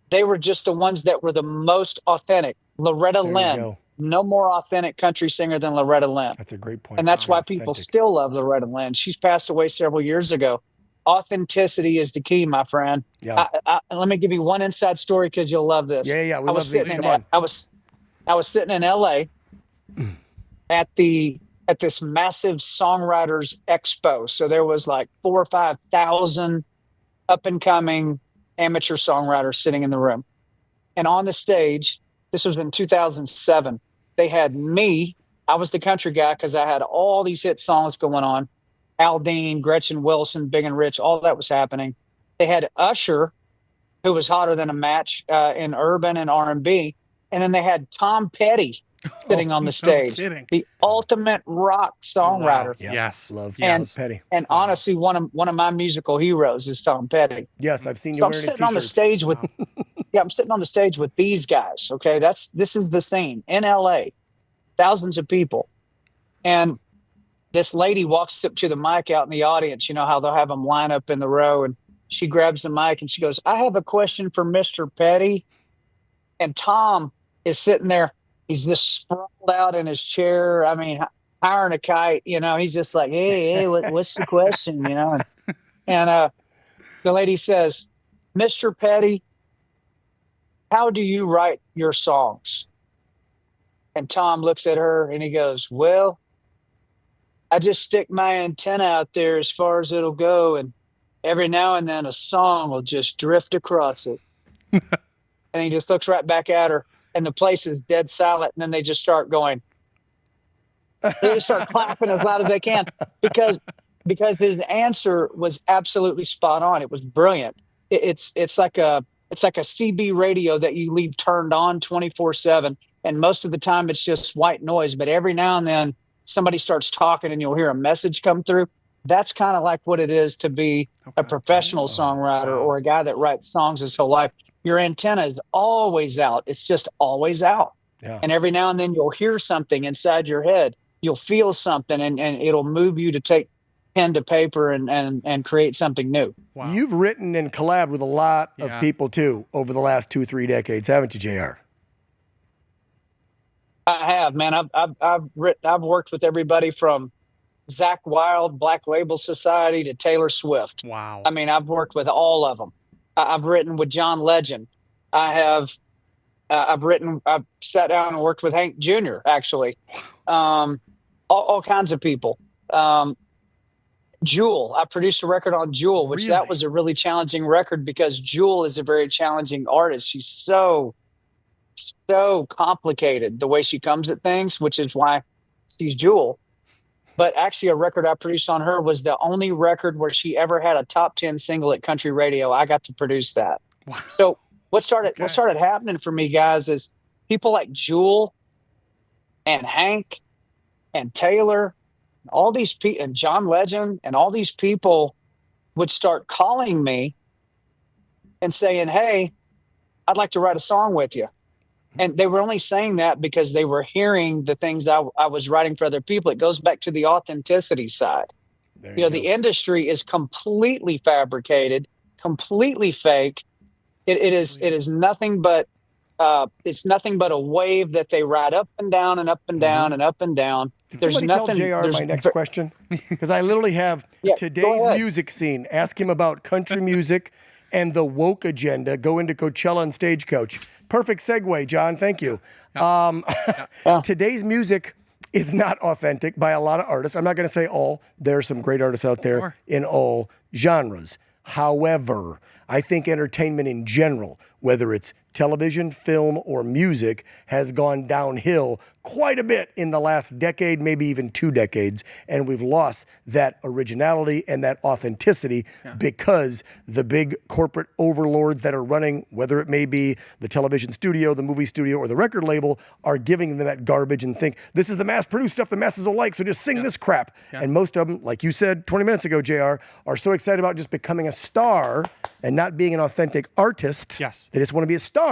They were just the ones that were the most authentic. Loretta Lynn, no more authentic country singer than Loretta Lynn. That's a great point. And that's why people still love Loretta Lynn. She's passed away several years ago. Authenticity is the key, my friend. Yeah. Let me give you one inside story, because you'll love this. Yeah. I was sitting in LA at this massive songwriters expo. So there was like 4,000 or 5,000 up and coming amateur songwriters sitting in the room. And on the stage, this was in 2007, they had me. I was the country guy because I had all these hit songs going on. Al Dean, Gretchen Wilson, Big and Rich, all that was happening. They had Usher, who was hotter than a match in urban and R&B. And then they had Tom Petty sitting on the stage, the ultimate rock songwriter. Wow. Yeah. Yes. Love Petty. And honestly, one of my musical heroes is Tom Petty. Yes, I've seen you so wearing I'm his sitting on the t-shirts. stage with I'm sitting on the stage with these guys. Okay. This is the scene in LA, thousands of people. And this lady walks up to the mic out in the audience. You know how they'll have them line up in the row, and she grabs the mic and she goes, I have a question for Mr. Petty. And Tom is sitting there. He's just sprawled out in his chair. I mean, higher than a kite, he's just like, hey, what's the question? And the lady says, Mr. Petty, how do you write your songs? And Tom looks at her and he goes, well, I just stick my antenna out there as far as it'll go. And every now and then a song will just drift across it. And he just looks right back at her, and the place is dead silent. And then they just start going. They just start clapping as loud as they can because his answer was absolutely spot on. It was brilliant. It's like a CB radio that you leave turned on 24/7. And most of the time it's just white noise. But every now and then somebody starts talking and you'll hear a message come through. That's kind of like what it is to be a professional songwriter or a guy that writes songs his whole life. Your antenna is always out. It's just always out. Yeah. And every now and then you'll hear something inside your head. You'll feel something and it'll move you to take pen to paper and create something new. Wow. You've written and collabed with a lot of people too over the last 2-3 decades, haven't you, JR? I have, man. I've worked with everybody from Zach Wilde, Black Label Society, to Taylor Swift. Wow. I mean, I've worked with all of them. I've written with John Legend. I've sat down and worked with Hank Jr. actually, all kinds of people. Jewel, I produced a record on Jewel, which that was a really challenging record because Jewel is a very challenging artist. She's so complicated the way she comes at things, which is why she's Jewel. But actually, a record I produced on her was the only record where she ever had a top 10 single at country radio. I got to produce that. Wow. So what started happening for me, guys, is people like Jewel and Hank and Taylor, all these people, and John Legend, and all these people would start calling me and saying, "Hey, I'd like to write a song with you." And they were only saying that because they were hearing the things I was writing for other people. It goes back to the authenticity side. The industry is completely fabricated, completely fake. It is nothing but it's nothing but a wave that they ride up and down and up and down and up and down. There's nothing. Tell JR my next question, because I literally have today's music scene. Ask him about country music and the woke agenda. Go into Coachella and Stagecoach. Perfect segue, John. Thank you. Today's music is not authentic by a lot of artists. I'm not going to say all. There are some great artists out there in all genres. However, I think entertainment in general, whether it's television, film, or music, has gone downhill quite a bit in the last decade, maybe even 2 decades. And we've lost that originality and that authenticity because the big corporate overlords that are running, whether it may be the television studio, the movie studio, or the record label, are giving them that garbage and think, this is the mass-produced stuff the masses will like, so just sing this crap. And most of them, like you said 20 minutes ago, JR, are so excited about just becoming a star and not being an authentic artist. Yes. They just want to be a star.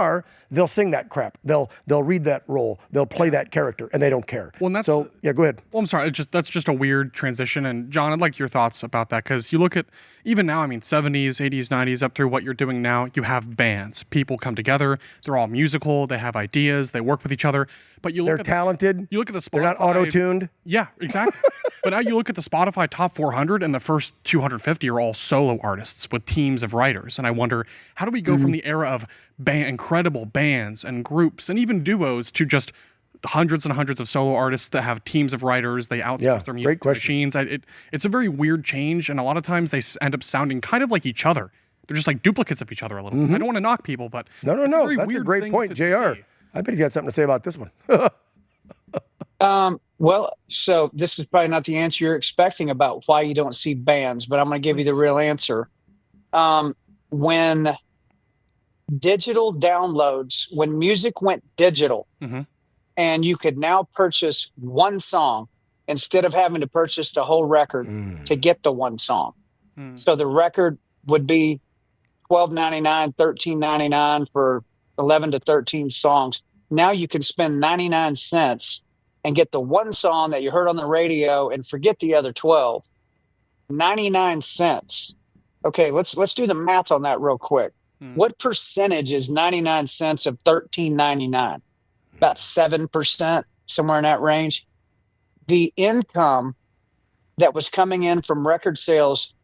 They'll sing that crap. They'll read that role. They'll play that character, and they don't care. Well, and that's, go ahead. Well, I'm sorry. That's just a weird transition. And John, I'd like your thoughts about that, because you look at even now, 70s, 80s, 90s, up through what you're doing now, you have bands. People come together. They're all musical. They have ideas. They work with each other. But they're talented. You look at the Spotify. They're not auto-tuned. Yeah, exactly. But now you look at the Spotify top 400, and the first 250 are all solo artists with teams of writers. And I wonder, how do we go from the era of incredible bands and groups and even duos to just hundreds and hundreds of solo artists that have teams of writers? They outsource their music to machines. It's a very weird change, and a lot of times they end up sounding kind of like each other. They're just like duplicates of each other a little bit. I don't want to knock people, but no. That's a great point, JR. I bet he's got something to say about this one. Well, so this is probably not the answer you're expecting about why you don't see bands, but I'm going to give you the real answer. When digital downloads, when music went digital, and you could now purchase one song instead of having to purchase the whole record to get the one song. So the record would be $12.99, $13.99 for 11 to 13 songs. Now you can spend 99 cents and get the one song that you heard on the radio and forget the other 12. 99 cents. Okay, let's do the math on that real quick. What percentage is 99 cents of $13.99? About 7%, somewhere in that range. The income that was coming in from record sales,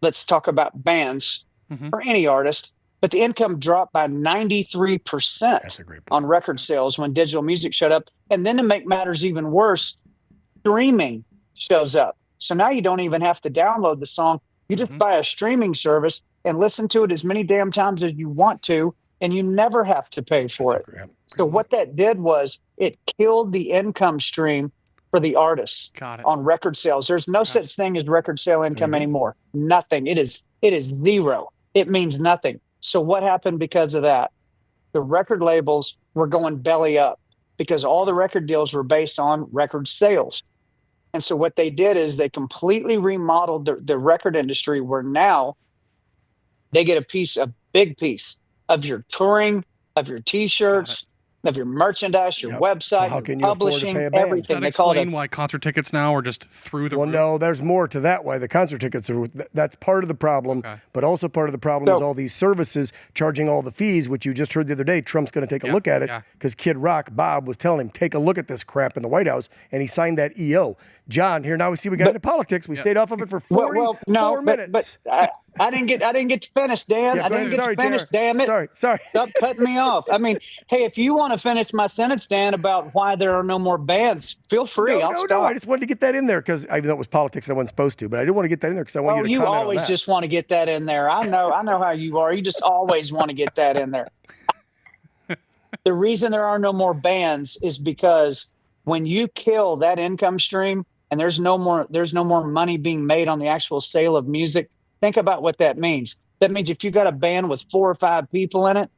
let's talk about bands or any artist, but the income dropped by 93% on record sales when digital music showed up. And then to make matters even worse, streaming shows up. So now you don't even have to download the song. You just buy a streaming service and listen to it as many damn times as you want to, and you never have to pay for it. So what that did was it killed the income stream for the artists on record sales. There's no such thing as record sale income anymore. Nothing. It is zero. It means nothing. So what happened because of that? The record labels were going belly up because all the record deals were based on record sales. And so what they did is they completely remodeled the record industry, where now they get a big piece of your touring, of your T-shirts, of your merchandise, your website, your publishing, everything. Does that explain why concert tickets now are just through the roof? No, there's more to that, why the concert tickets are. That's part of the problem, but also part of the problem is all these services charging all the fees, which you just heard the other day. Trump's going to take a look at it because Kid Rock, Bob, was telling him, take a look at this crap in the White House, and he signed that EO. John, here now we got into politics. We stayed off of it for 44 minutes. I didn't get to finish, Dan. Yeah, I go didn't ahead. get Sorry, to finish. JR. Damn it! Sorry. Stop cutting me off. I mean, hey, if you want to finish my sentence, Dan, about why there are no more bands, feel free. I'll No. stop. I just wanted to get that in there because I know it was politics and I wasn't supposed to, but I did want to get that in there because I want you to You comment on always that. just want to get that in there. I know how you are. You just always want to get that in there. The reason there are no more bands is because when you kill that income stream and there's no more money being made on the actual sale of music, think about what that means. That means if you got a band with 4 or 5 people in it,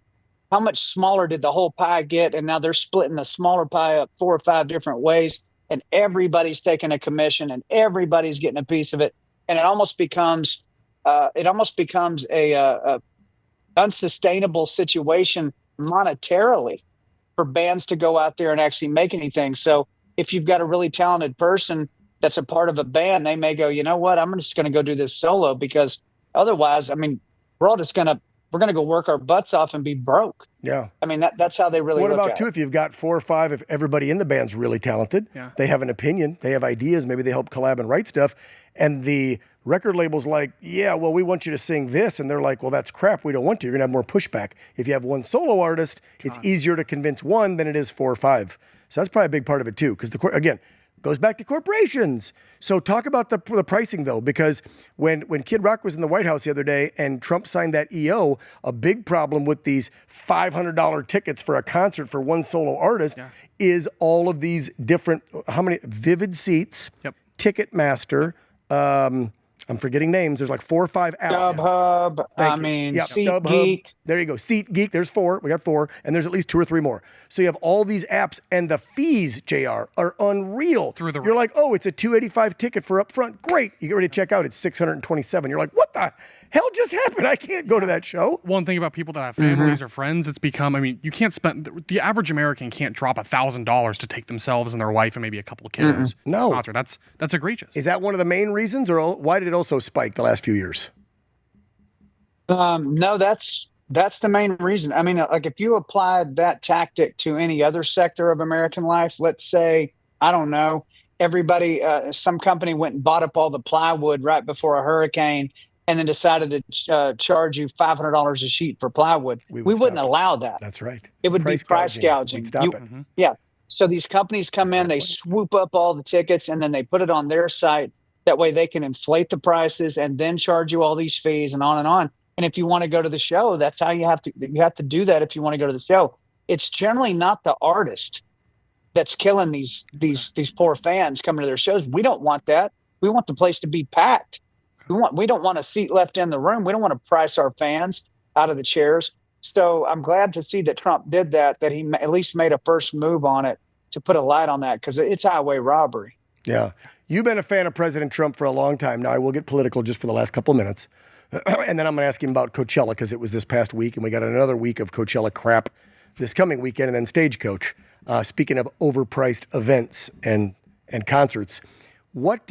how much smaller did the whole pie get? And now they're splitting the smaller pie up 4 or 5 different ways, and everybody's taking a commission and everybody's getting a piece of it. And it almost becomes a unsustainable situation monetarily for bands to go out there and actually make anything. So if you've got a really talented person that's a part of a band, they may go, you know what, I'm just going to go do this solo, because otherwise, I mean, we're going to go work our butts off and be broke. Yeah. I mean, that's how they really What look about at too, it. if you've got 4 or 5, if everybody in the band's really talented, they have an opinion, they have ideas, maybe they help collab and write stuff, and the record label's like, yeah, well, we want you to sing this, and they're like, well, that's crap, we don't want to. You're gonna have more pushback. If you have one solo artist, it's easier to convince one than it is 4 or 5. So that's probably a big part of it too, because again, goes back to corporations. So talk about the pricing though, because when Kid Rock was in the White House the other day and Trump signed that EO, a big problem with these $500 tickets for a concert for one solo artist is all of these different, how many, Vivid Seats, Ticketmaster, I'm forgetting names. There's like 4 or 5 apps. StubHub, SeatGeek. There you go. SeatGeek. There's 4. We got 4. And there's at least 2 or 3 more. So you have all these apps, and the fees, JR, are unreal. You're like, oh, it's a $285 ticket for up front. Great. You get ready to check out. It's $627. You're like, what the hell just happened? I can't go to that show. One thing about people that have families or friends, it's become, I mean, you can't spend, the average American can't drop $1,000 to take themselves and their wife and maybe a couple of kiddos. No. Concert. That's egregious. Is that one of the main reasons, or why did it also spike the last few years? No, that's the main reason. I mean, like if you applied that tactic to any other sector of American life, let's say, I don't know, everybody, some company went and bought up all the plywood right before a hurricane and then decided to charge you $500 a sheet for plywood. We wouldn't allow that. That's right. It would be price gouging. We'd stop it. Yeah. So these companies come in, they swoop up all the tickets, and then they put it on their site. That way they can inflate the prices and then charge you all these fees and on and on. And if you want to go to the show, that's how you have to do that. If you want to go to the show, it's generally not the artist that's killing these poor fans coming to their shows. We don't want that. We want the place to be packed. We don't want a seat left in the room. We don't want to price our fans out of the chairs. So I'm glad to see that Trump did that he at least made a first move on it to put a light on that, because it's highway robbery. Yeah. You've been a fan of President Trump for a long time. Now, I will get political just for the last couple of minutes. And then I'm going to ask him about Coachella, because it was this past week, and we got another week of Coachella crap this coming weekend, and then Stagecoach. Speaking of overpriced events and concerts, what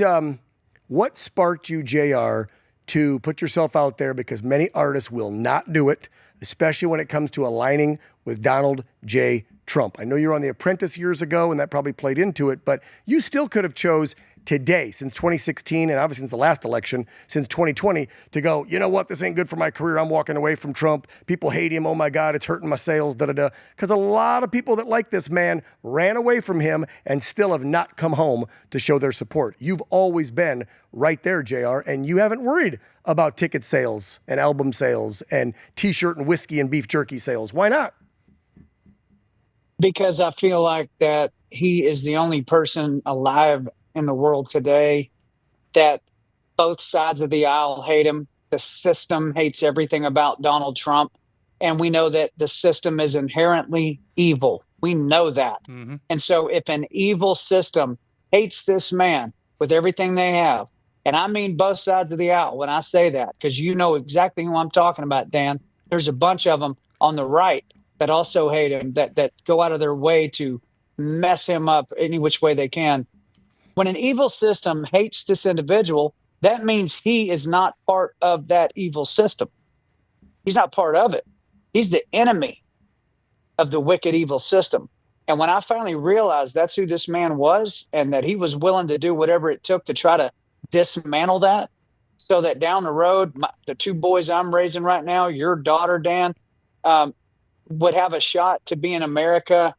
sparked you, JR, to put yourself out there? Because many artists will not do it, especially when it comes to aligning with Donald J. Trump. I know you were on The Apprentice years ago, and that probably played into it, but you still could have chose today, since 2016, and obviously since the last election, since 2020, to go, you know what, this ain't good for my career. I'm walking away from Trump. People hate him. Oh my God, it's hurting my sales, da-da-da. Because a lot of people that like this man ran away from him and still have not come home to show their support. You've always been right there, JR, and you haven't worried about ticket sales and album sales and T-shirt and whiskey and beef jerky sales. Why not? Because I feel like that he is the only person alive in the world today that both sides of the aisle hate him. The system hates everything about Donald Trump. And we know that the system is inherently evil. We know that. And so if an evil system hates this man with everything they have, and I mean both sides of the aisle when I say that, because you know exactly who I'm talking about, Dan. There's a bunch of them on the right that also hate him, that go out of their way to mess him up any which way they can. When an evil system hates this individual, that means he is not part of that evil system. He's not part of it. He's the enemy of the wicked, evil system. And when I finally realized that's who this man was, and that he was willing to do whatever it took to try to dismantle that, so that down the road, the two boys I'm raising right now, your daughter, Dan, would have a shot to be in America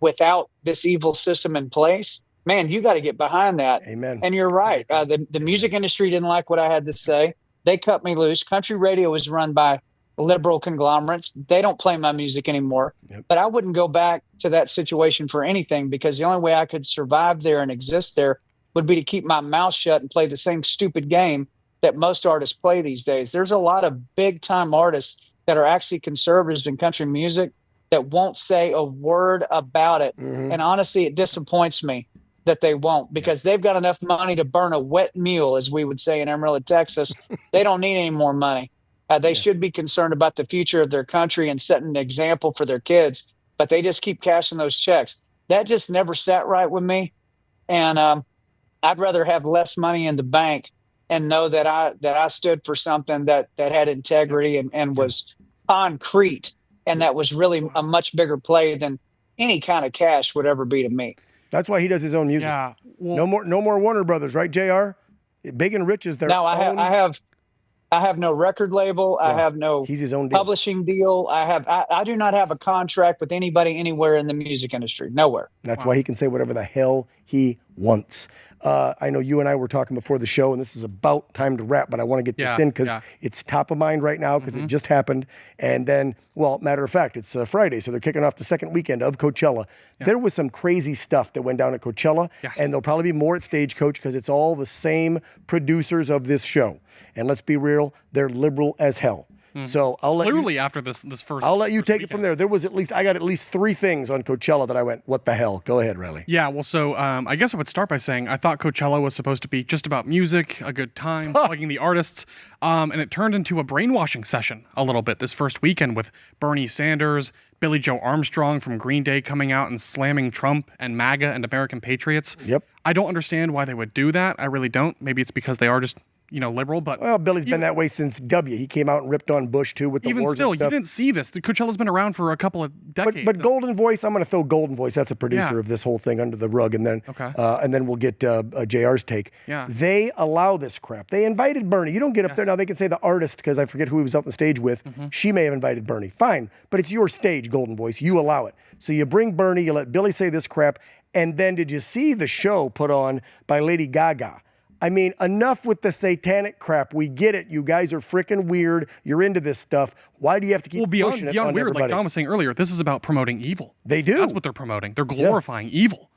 without this evil system in place. Man, you got to get behind that. Amen. And you're right. The music industry didn't like what I had to say. They cut me loose. Country radio was run by liberal conglomerates. They don't play my music anymore. Yep. But I wouldn't go back to that situation for anything, because the only way I could survive there and exist there would be to keep my mouth shut and play the same stupid game that most artists play these days. There's a lot of big time artists that are actually conservatives in country music that won't say a word about it. Mm-hmm. And honestly, it disappoints me that they won't, because they've got enough money to burn a wet mule, as we would say in Amarillo, Texas. They don't need any more money. They should be concerned about the future of their country and setting an example for their kids, but they just keep cashing those checks. That just never sat right with me. And I'd rather have less money in the bank and know that I stood for something that had integrity and was concrete, and that was really a much bigger play than any kind of cash would ever be to me. That's why he does his own music. Yeah. Well, No more Warner Brothers, right, JR? Big and Rich is their No, own. I have no record label. Yeah, I have no he's his own deal. publishing deal. I do not have a contract with anybody anywhere in the music industry. Nowhere. That's why he can say whatever the hell he wants. I know you and I were talking before the show, and this is about time to wrap, but I want to get this in because it's top of mind right now because it just happened. And then, well, matter of fact, it's Friday, so they're kicking off the second weekend of Coachella. Yeah. There was some crazy stuff that went down at Coachella, and there'll probably be more at Stagecoach because it's all the same producers of this show. And let's be real, they're liberal as hell. So I'll let clearly after this first. I'll let you take it from there. I got at least 3 things on Coachella that I went, what the hell? Go ahead, Riley. Yeah, well, so I guess I would start by saying I thought Coachella was supposed to be just about music, a good time, plugging the artists, and it turned into a brainwashing session a little bit this first weekend with Bernie Sanders, Billy Joe Armstrong from Green Day coming out and slamming Trump and MAGA and American patriots. Yep. I don't understand why they would do that. I really don't. Maybe it's because they are just liberal, but well, Billy's been that way since W. He came out and ripped on Bush too with the even wars still, and stuff. You didn't see this. The Coachella's been around for a couple of decades. But Golden Voice, I'm going to throw Golden Voice. That's a producer of this whole thing under the rug, and then we'll get JR's take. Yeah. They allow this crap. They invited Bernie. You don't get up there now. They can say the artist because I forget who he was up on stage with. She may have invited Bernie. Fine, but it's your stage, Golden Voice. You allow it. So you bring Bernie. You let Billy say this crap, and then did you see the show put on by Lady Gaga? I mean, enough with the satanic crap. We get it. You guys are freaking weird. You're into this stuff. Why do you have to keep pushing it on weird, everybody? like Don was saying earlier, this is about promoting evil. They do. That's what they're promoting. They're glorifying evil.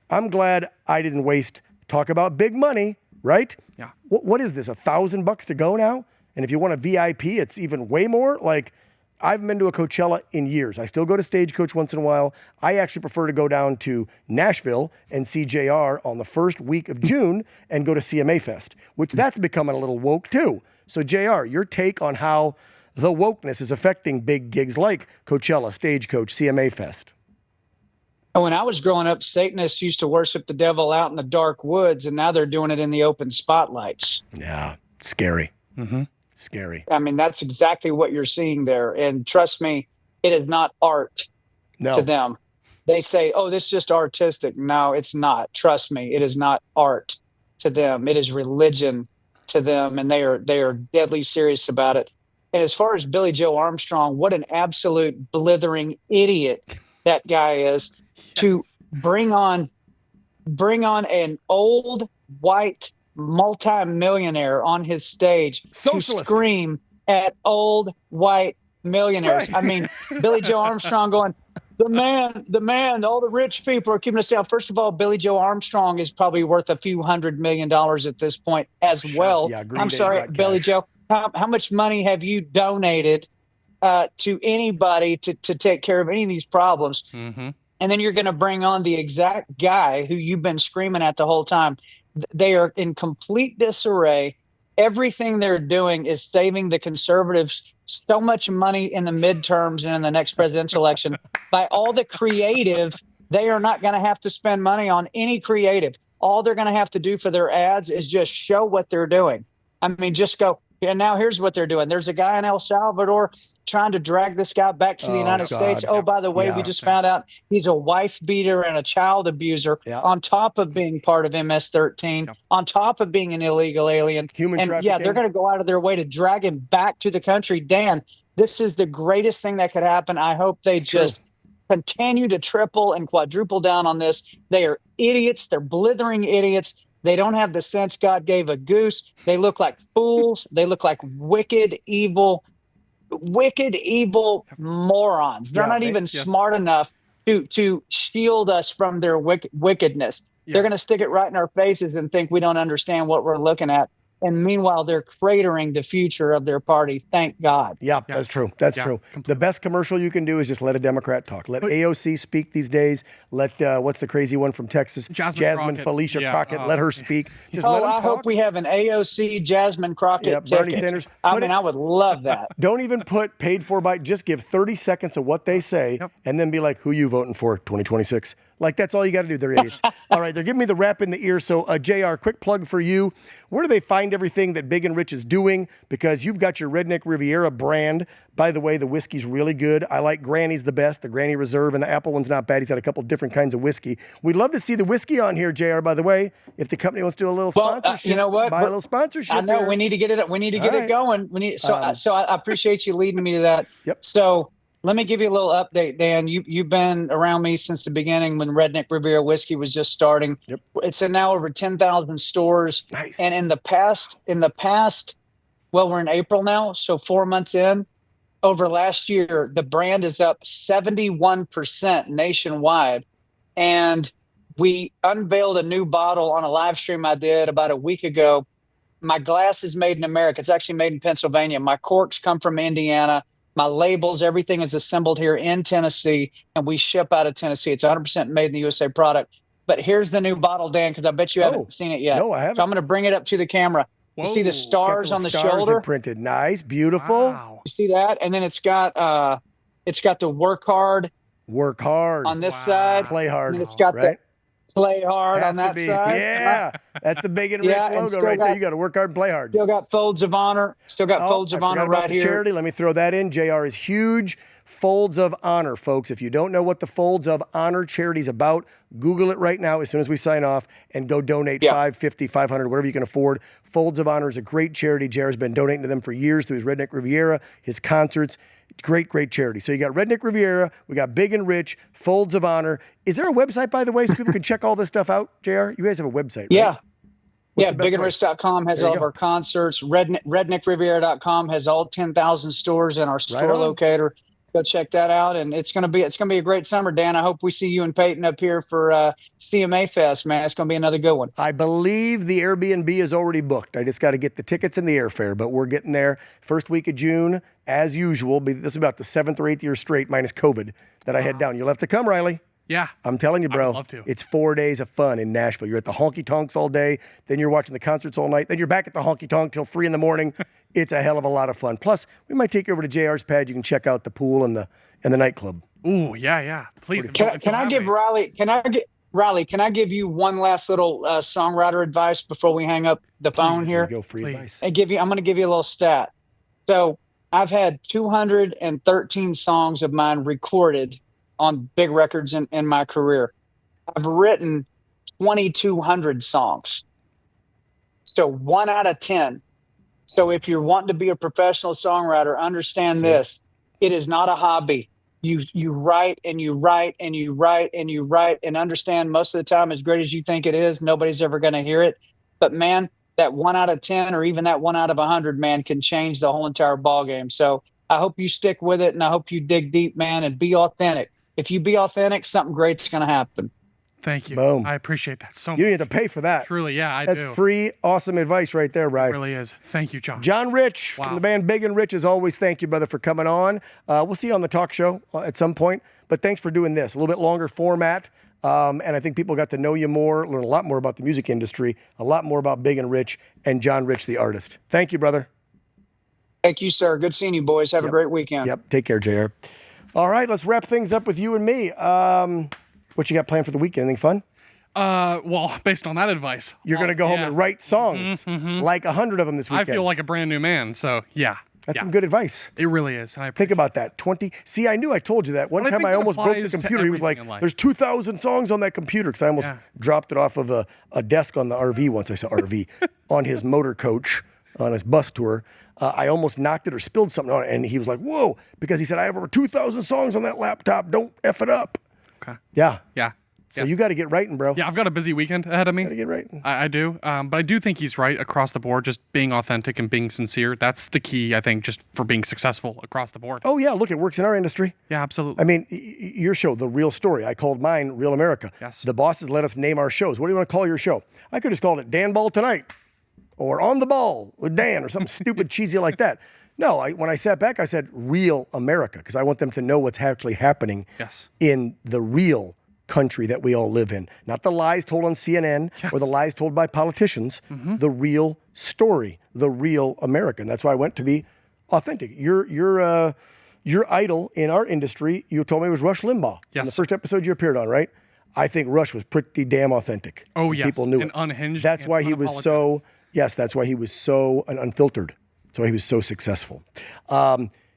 I'm glad I didn't waste talk about big money, right? Yeah. What is this, $1,000 to go now? And if you want a VIP, it's even way more. Like, I haven't been to a Coachella in years. I still go to Stagecoach once in a while. I actually prefer to go down to Nashville and see JR on the first week of June and go to CMA Fest, which that's becoming a little woke too. So JR, your take on how the wokeness is affecting big gigs like Coachella, Stagecoach, CMA Fest. When I was growing up, Satanists used to worship the devil out in the dark woods, and now they're doing it in the open spotlights. Yeah, scary. Scary. I mean, that's exactly what you're seeing there. And trust me, it is not art to them. They say, oh, this is just artistic. No, it's not. Trust me, it is not art to them. It is religion to them, and they are deadly serious about it. And as far as Billy Joe Armstrong, what an absolute blithering idiot that guy is to bring on an old white multi-millionaire on his stage to scream at old white millionaires. Right. I mean, Billy Joe Armstrong going, the man, all the rich people are keeping us down. First of all, Billy Joe Armstrong is probably worth a few $100 million at this point as well. Yeah, I'm sorry, Billy Joe. How much money have you donated to anybody to take care of any of these problems? And then you're going to bring on the exact guy who you've been screaming at the whole time. They are in complete disarray. Everything they're doing is saving the conservatives so much money in the midterms and in the next presidential election. By all the creative, they are not going to have to spend money on any creative. All they're going to have to do for their ads is just show what they're doing. I mean, just go, And now here's what they're doing. There's a guy in El Salvador trying to drag this guy back to the United States. Oh, by the way, we just found out he's a wife beater and a child abuser on top of being part of MS-13, on top of being an illegal alien. Human trafficking. Yeah, they're going to go out of their way to drag him back to the country. Dan, this is the greatest thing that could happen. I hope they continue to triple and quadruple down on this. They are idiots. They're blithering idiots. They don't have the sense God gave a goose. They look like fools. They look like wicked, evil morons. They're not even smart enough to shield us from their wickedness. They're going to stick it right in our faces and think we don't understand what we're looking at. And meanwhile, they're cratering the future of their party. Thank God. Yeah, that's true. That's true. Completely. The best commercial you can do is just let a Democrat talk. Let AOC speak these days. Let, what's the crazy one from Texas? Jasmine Felicia Crockett. Let her speak. Just let them talk. I hope we have an AOC Jasmine Crockett ticket. Bernie Sanders. I would love that. Don't even put paid for by, just give 30 seconds of what they say and then be like, who you voting for 2026? Like, that's all you got to do. They're idiots. All right, they're giving me the rap in the ear. So, JR, quick plug for you. Where do they find everything that Big and Rich is doing? Because you've got your Redneck Riviera brand. By the way, the whiskey's really good. I like Granny's the best, the Granny Reserve, and the Apple one's not bad. He's got a couple different kinds of whiskey. We'd love to see the whiskey on here, JR, by the way. If the company wants to do a little sponsorship, you know what? Buy a little sponsorship. I know here. We need to get it. We need to get it going. We need. So I appreciate you leading me to that. Yep. So let me give you a little update, Dan. You've been around me since the beginning when Redneck Riviera whiskey was just starting. Yep. It's in now over 10,000 stores. Nice. And in the past, well, we're in April now, so 4 months in. Over last year, the brand is up 71% nationwide. And we unveiled a new bottle on a live stream I did about a week ago. My glass is made in America. It's actually made in Pennsylvania. My corks come from Indiana. My labels, everything is assembled here in Tennessee, and we ship out of Tennessee. It's 100% made in the USA product. But here's the new bottle, Dan, because I bet you haven't seen it yet. No, I haven't. So I'm going to bring it up to the camera. You see the stars on the shoulder? Imprinted. Nice, beautiful. Wow. You see that? And then it's got the work hard on this side. Play hard. And it's got the play hard on that side. Yeah, that's the Big and Rich logo right there. You got to work hard and play hard. Still got Folds of Honor. Folds of Honor right here. Charity. Let me throw that in. JR is huge. Folds of Honor, folks. If you don't know what the Folds of Honor charity is about, Google it right now as soon as we sign off and go donate $550, $500, whatever you can afford. Folds of Honor is a great charity. JR has been donating to them for years through his Redneck Riviera, his concerts. Great, great charity. So you got Redneck Riviera, we got Big and Rich, Folds of Honor. Is there a website, by the way, so people can check all this stuff out, JR? You guys have a website, right? Yeah, bigandrich.com has all of our concerts. RedneckRiviera.com has all 10,000 stores in our store locator. Go check that out, and it's gonna be a great summer, Dan. I hope we see you and Peyton up here for CMA Fest, man. It's gonna be another good one. I believe the Airbnb is already booked. I just got to get the tickets and the airfare, but we're getting there. First week of June, as usual. This is about the 7th or 8th year straight, minus COVID, that I head down. You'll have to come, Riley. Yeah. I'm telling you, bro. I would love to. It's 4 days of fun in Nashville. You're at the honky tonks all day, then you're watching the concerts all night, then you're back at the honky tonk till 3 a.m. It's a hell of a lot of fun. Plus, we might take you over to JR's pad. You can check out the pool and the nightclub. Ooh, yeah. Please. Can I give Riley? Can I give you one last little songwriter advice before we hang up the phone here? Go free advice. I'm going to give you a little stat. So I've had 213 songs of mine recorded on big records in my career. I've written 2,200 songs. So 1 out of 10. So if you're wanting to be a professional songwriter, understand this. It is not a hobby. You write and you write and you write and you write, and understand most of the time, as great as you think it is, nobody's ever going to hear it. But man, that 1 out of 10 or even that 1 out of 100, man, can change the whole entire ballgame. So I hope you stick with it, and I hope you dig deep, man, and be authentic. If you be authentic, something great's going to happen. Thank you. Boom. I appreciate that so much. You didn't have to pay for that. Truly, yeah, I do. That's free, awesome advice right there, Ryan. It really is. Thank you, John. John Rich from the band Big and Rich, as always, thank you, brother, for coming on. We'll see you on the talk show at some point, but thanks for doing this. A little bit longer format, and I think people got to know you more, learn a lot more about the music industry, a lot more about Big and Rich and John Rich, the artist. Thank you, brother. Thank you, sir. Good seeing you, boys. Have a great weekend. Yep. Take care, JR. All right, let's wrap things up with you and me. What you got planned for the weekend? Anything fun? Well, based on that advice, You're going to go home and write songs, like 100 of them this I weekend. feel like a brand new man. So yeah. That's some good advice. It really is. Think about that. 20. See, I knew I told you that. One time I almost broke the computer. He was like, there's 2,000 songs on that computer, because I almost dropped it off of a desk on the RV once. I saw RV on his motor coach on his bus tour. I almost knocked it or spilled something on it, and he was like, whoa, because he said, I have over 2,000 songs on that laptop. Don't F it up. Okay. Yeah. Yeah. So you got to get writing, bro. Yeah, I've got a busy weekend ahead of me. Got to get writing. I do. But I do think he's right across the board, just being authentic and being sincere. That's the key, I think, just for being successful across the board. Oh, yeah. Look, it works in our industry. Yeah, absolutely. I mean, your show, The Real Story. I called mine Real America. Yes. The bosses let us name our shows. What do you want to call your show? I could just call it Dan Ball Tonight or On the Ball with Dan or something stupid, cheesy like that. No, when I sat back, I said Real America, because I want them to know what's actually happening in the real country that we all live in. Not the lies told on CNN or the lies told by politicians. The real story, the real American. That's why I went to be authentic. Your idol in our industry, you told me, was Rush Limbaugh. Yes. In the first episode you appeared on, right? I think Rush was pretty damn authentic. Oh, yes. People knew and it. Unhinged. That's why he was so, that's why he was so unfiltered. That's why he was so successful.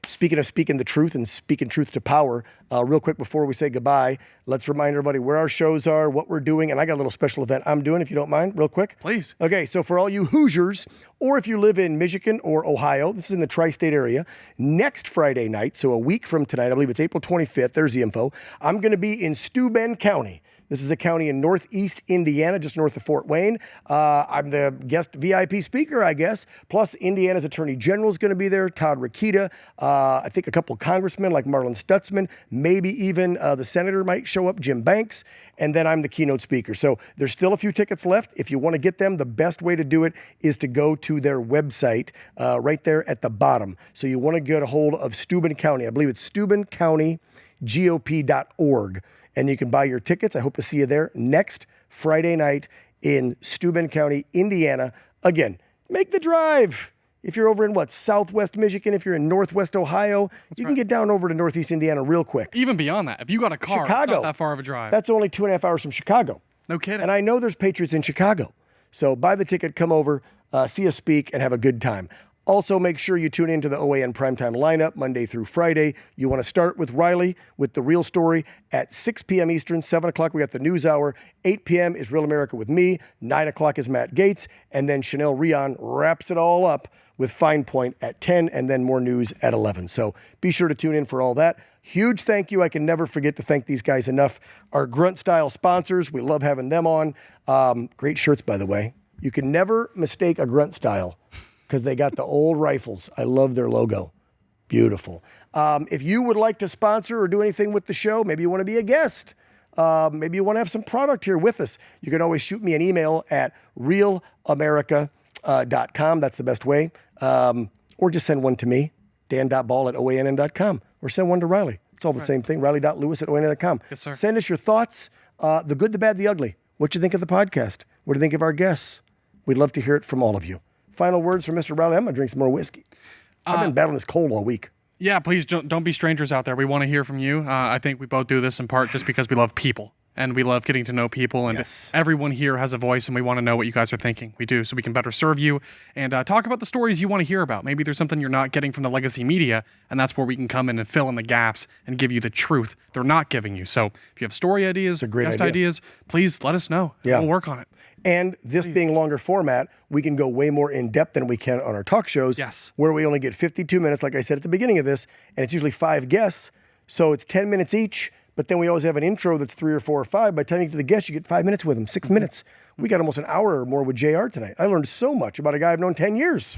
Speaking of speaking the truth and speaking truth to power, real quick before we say goodbye, let's remind everybody where our shows are, what we're doing, and I got a little special event I'm doing, if you don't mind, real quick. Please. Okay, so for all you Hoosiers, or if you live in Michigan or Ohio, this is in the tri-state area, next Friday night, so a week from tonight, I believe it's April 25th, there's the info, I'm going to be in Steuben County. This is a county in northeast Indiana, just north of Fort Wayne. I'm the guest VIP speaker, I guess. Plus, Indiana's Attorney General is going to be there, Todd Rokita. I think a couple congressmen like Marlon Stutzman. Maybe even the senator might show up, Jim Banks. And then I'm the keynote speaker. So there's still a few tickets left. If you want to get them, the best way to do it is to go to their website right there at the bottom. So you want to get a hold of Steuben County. I believe it's SteubenCountyGOP.org. And you can buy your tickets. I hope to see you there next Friday night in Steuben County, Indiana. Again, make the drive. If you're over in Southwest Michigan, if you're in Northwest Ohio, you can get down over to Northeast Indiana real quick. Even beyond that, if you got a car, Chicago, it's not that far of a drive. That's only 2.5 hours from Chicago. No kidding. And I know there's Patriots in Chicago. So buy the ticket, come over, see us speak, and have a good time. Also, make sure you tune into the OAN Primetime lineup Monday through Friday. You want to start with Riley with The Real Story at 6 p.m. Eastern, 7 o'clock we got the News Hour, 8 p.m. is Real America with me, 9 o'clock is Matt Gaetz, and then Chanel Rion wraps it all up with Fine Point at 10, and then more news at 11. So be sure to tune in for all that. Huge thank you. I can never forget to thank these guys enough. Our Grunt Style sponsors, we love having them on. Great shirts, by the way. You can never mistake a Grunt Style, because they got the old rifles. I love their logo. Beautiful. If you would like to sponsor or do anything with the show, maybe you want to be a guest, maybe you want to have some product here with us, you can always shoot me an email at realamerica.com. That's the best way. Or just send one to me, dan.ball@oann.com, or send one to Riley. It's all the same thing, riley.lewis@oann.com. Yes, sir. Send us your thoughts, the good, the bad, the ugly. What you think of the podcast? What do you think of our guests? We'd love to hear it from all of you. Final words from Mr. Riley. I'm going to drink some more whiskey. I've been battling this cold all week. Yeah, please don't be strangers out there. We want to hear from you. I think we both do this in part just because we love people. And we love getting to know people. And everyone here has a voice, and we want to know what you guys are thinking. We do, so we can better serve you and talk about the stories you want to hear about. Maybe there's something you're not getting from the legacy media, and that's where we can come in and fill in the gaps and give you the truth they're not giving you. So if you have story ideas, guest ideas, please let us know. Yeah. We'll work on it. And this being longer format, we can go way more in depth than we can on our talk shows, where we only get 52 minutes, like I said at the beginning of this, and it's usually 5 guests, so it's 10 minutes each, but then we always have an intro that's 3 or 4 or 5. By the time you get to the guest, you get 5 minutes with them, 6 minutes. We got almost an hour or more with JR tonight. I learned so much about a guy I've known 10 years.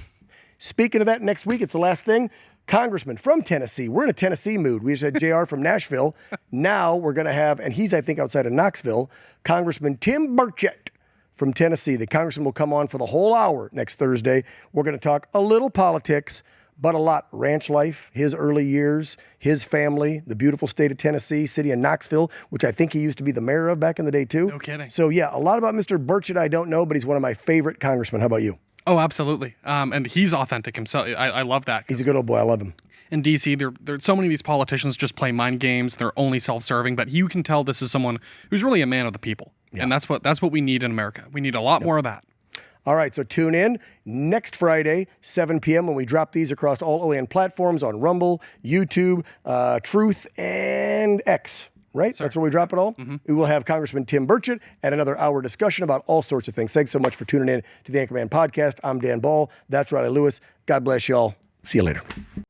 Speaking of that, next week, it's the last thing. Congressman from Tennessee. We're in a Tennessee mood. We just had JR from Nashville. Now we're going to have, and he's, I think, outside of Knoxville, Congressman Tim Burchett from Tennessee. The congressman will come on for the whole hour next Thursday. We're going to talk a little politics, but a lot ranch life, his early years, his family, the beautiful state of Tennessee, city of Knoxville, which I think he used to be the mayor of back in the day too. No kidding. So yeah, a lot about Mr. Burchett I don't know, but he's one of my favorite congressmen. How about you? Oh, absolutely. And he's authentic himself. I love that. He's a good old boy. I love him. In D.C., there so many of these politicians just play mind games. They're only self-serving, but you can tell this is someone who's really a man of the people. And that's what we need in America. We need a lot more of that. All right, so tune in next Friday, 7 p.m. when we drop these across all OAN platforms on Rumble, YouTube, Truth, and X. Right? That's where we drop it all. We will have Congressman Tim Burchett and another hour discussion about all sorts of things. Thanks so much for tuning in to the Anchorman Podcast. I'm Dan Ball. That's Riley Lewis. God bless y'all. See you later.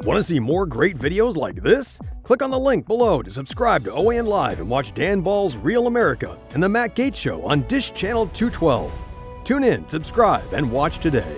Want to see more great videos like this? Click on the link below to subscribe to OAN Live and watch Dan Ball's Real America and The Matt Gaetz Show on Dish Channel 212. Tune in, subscribe, and watch today.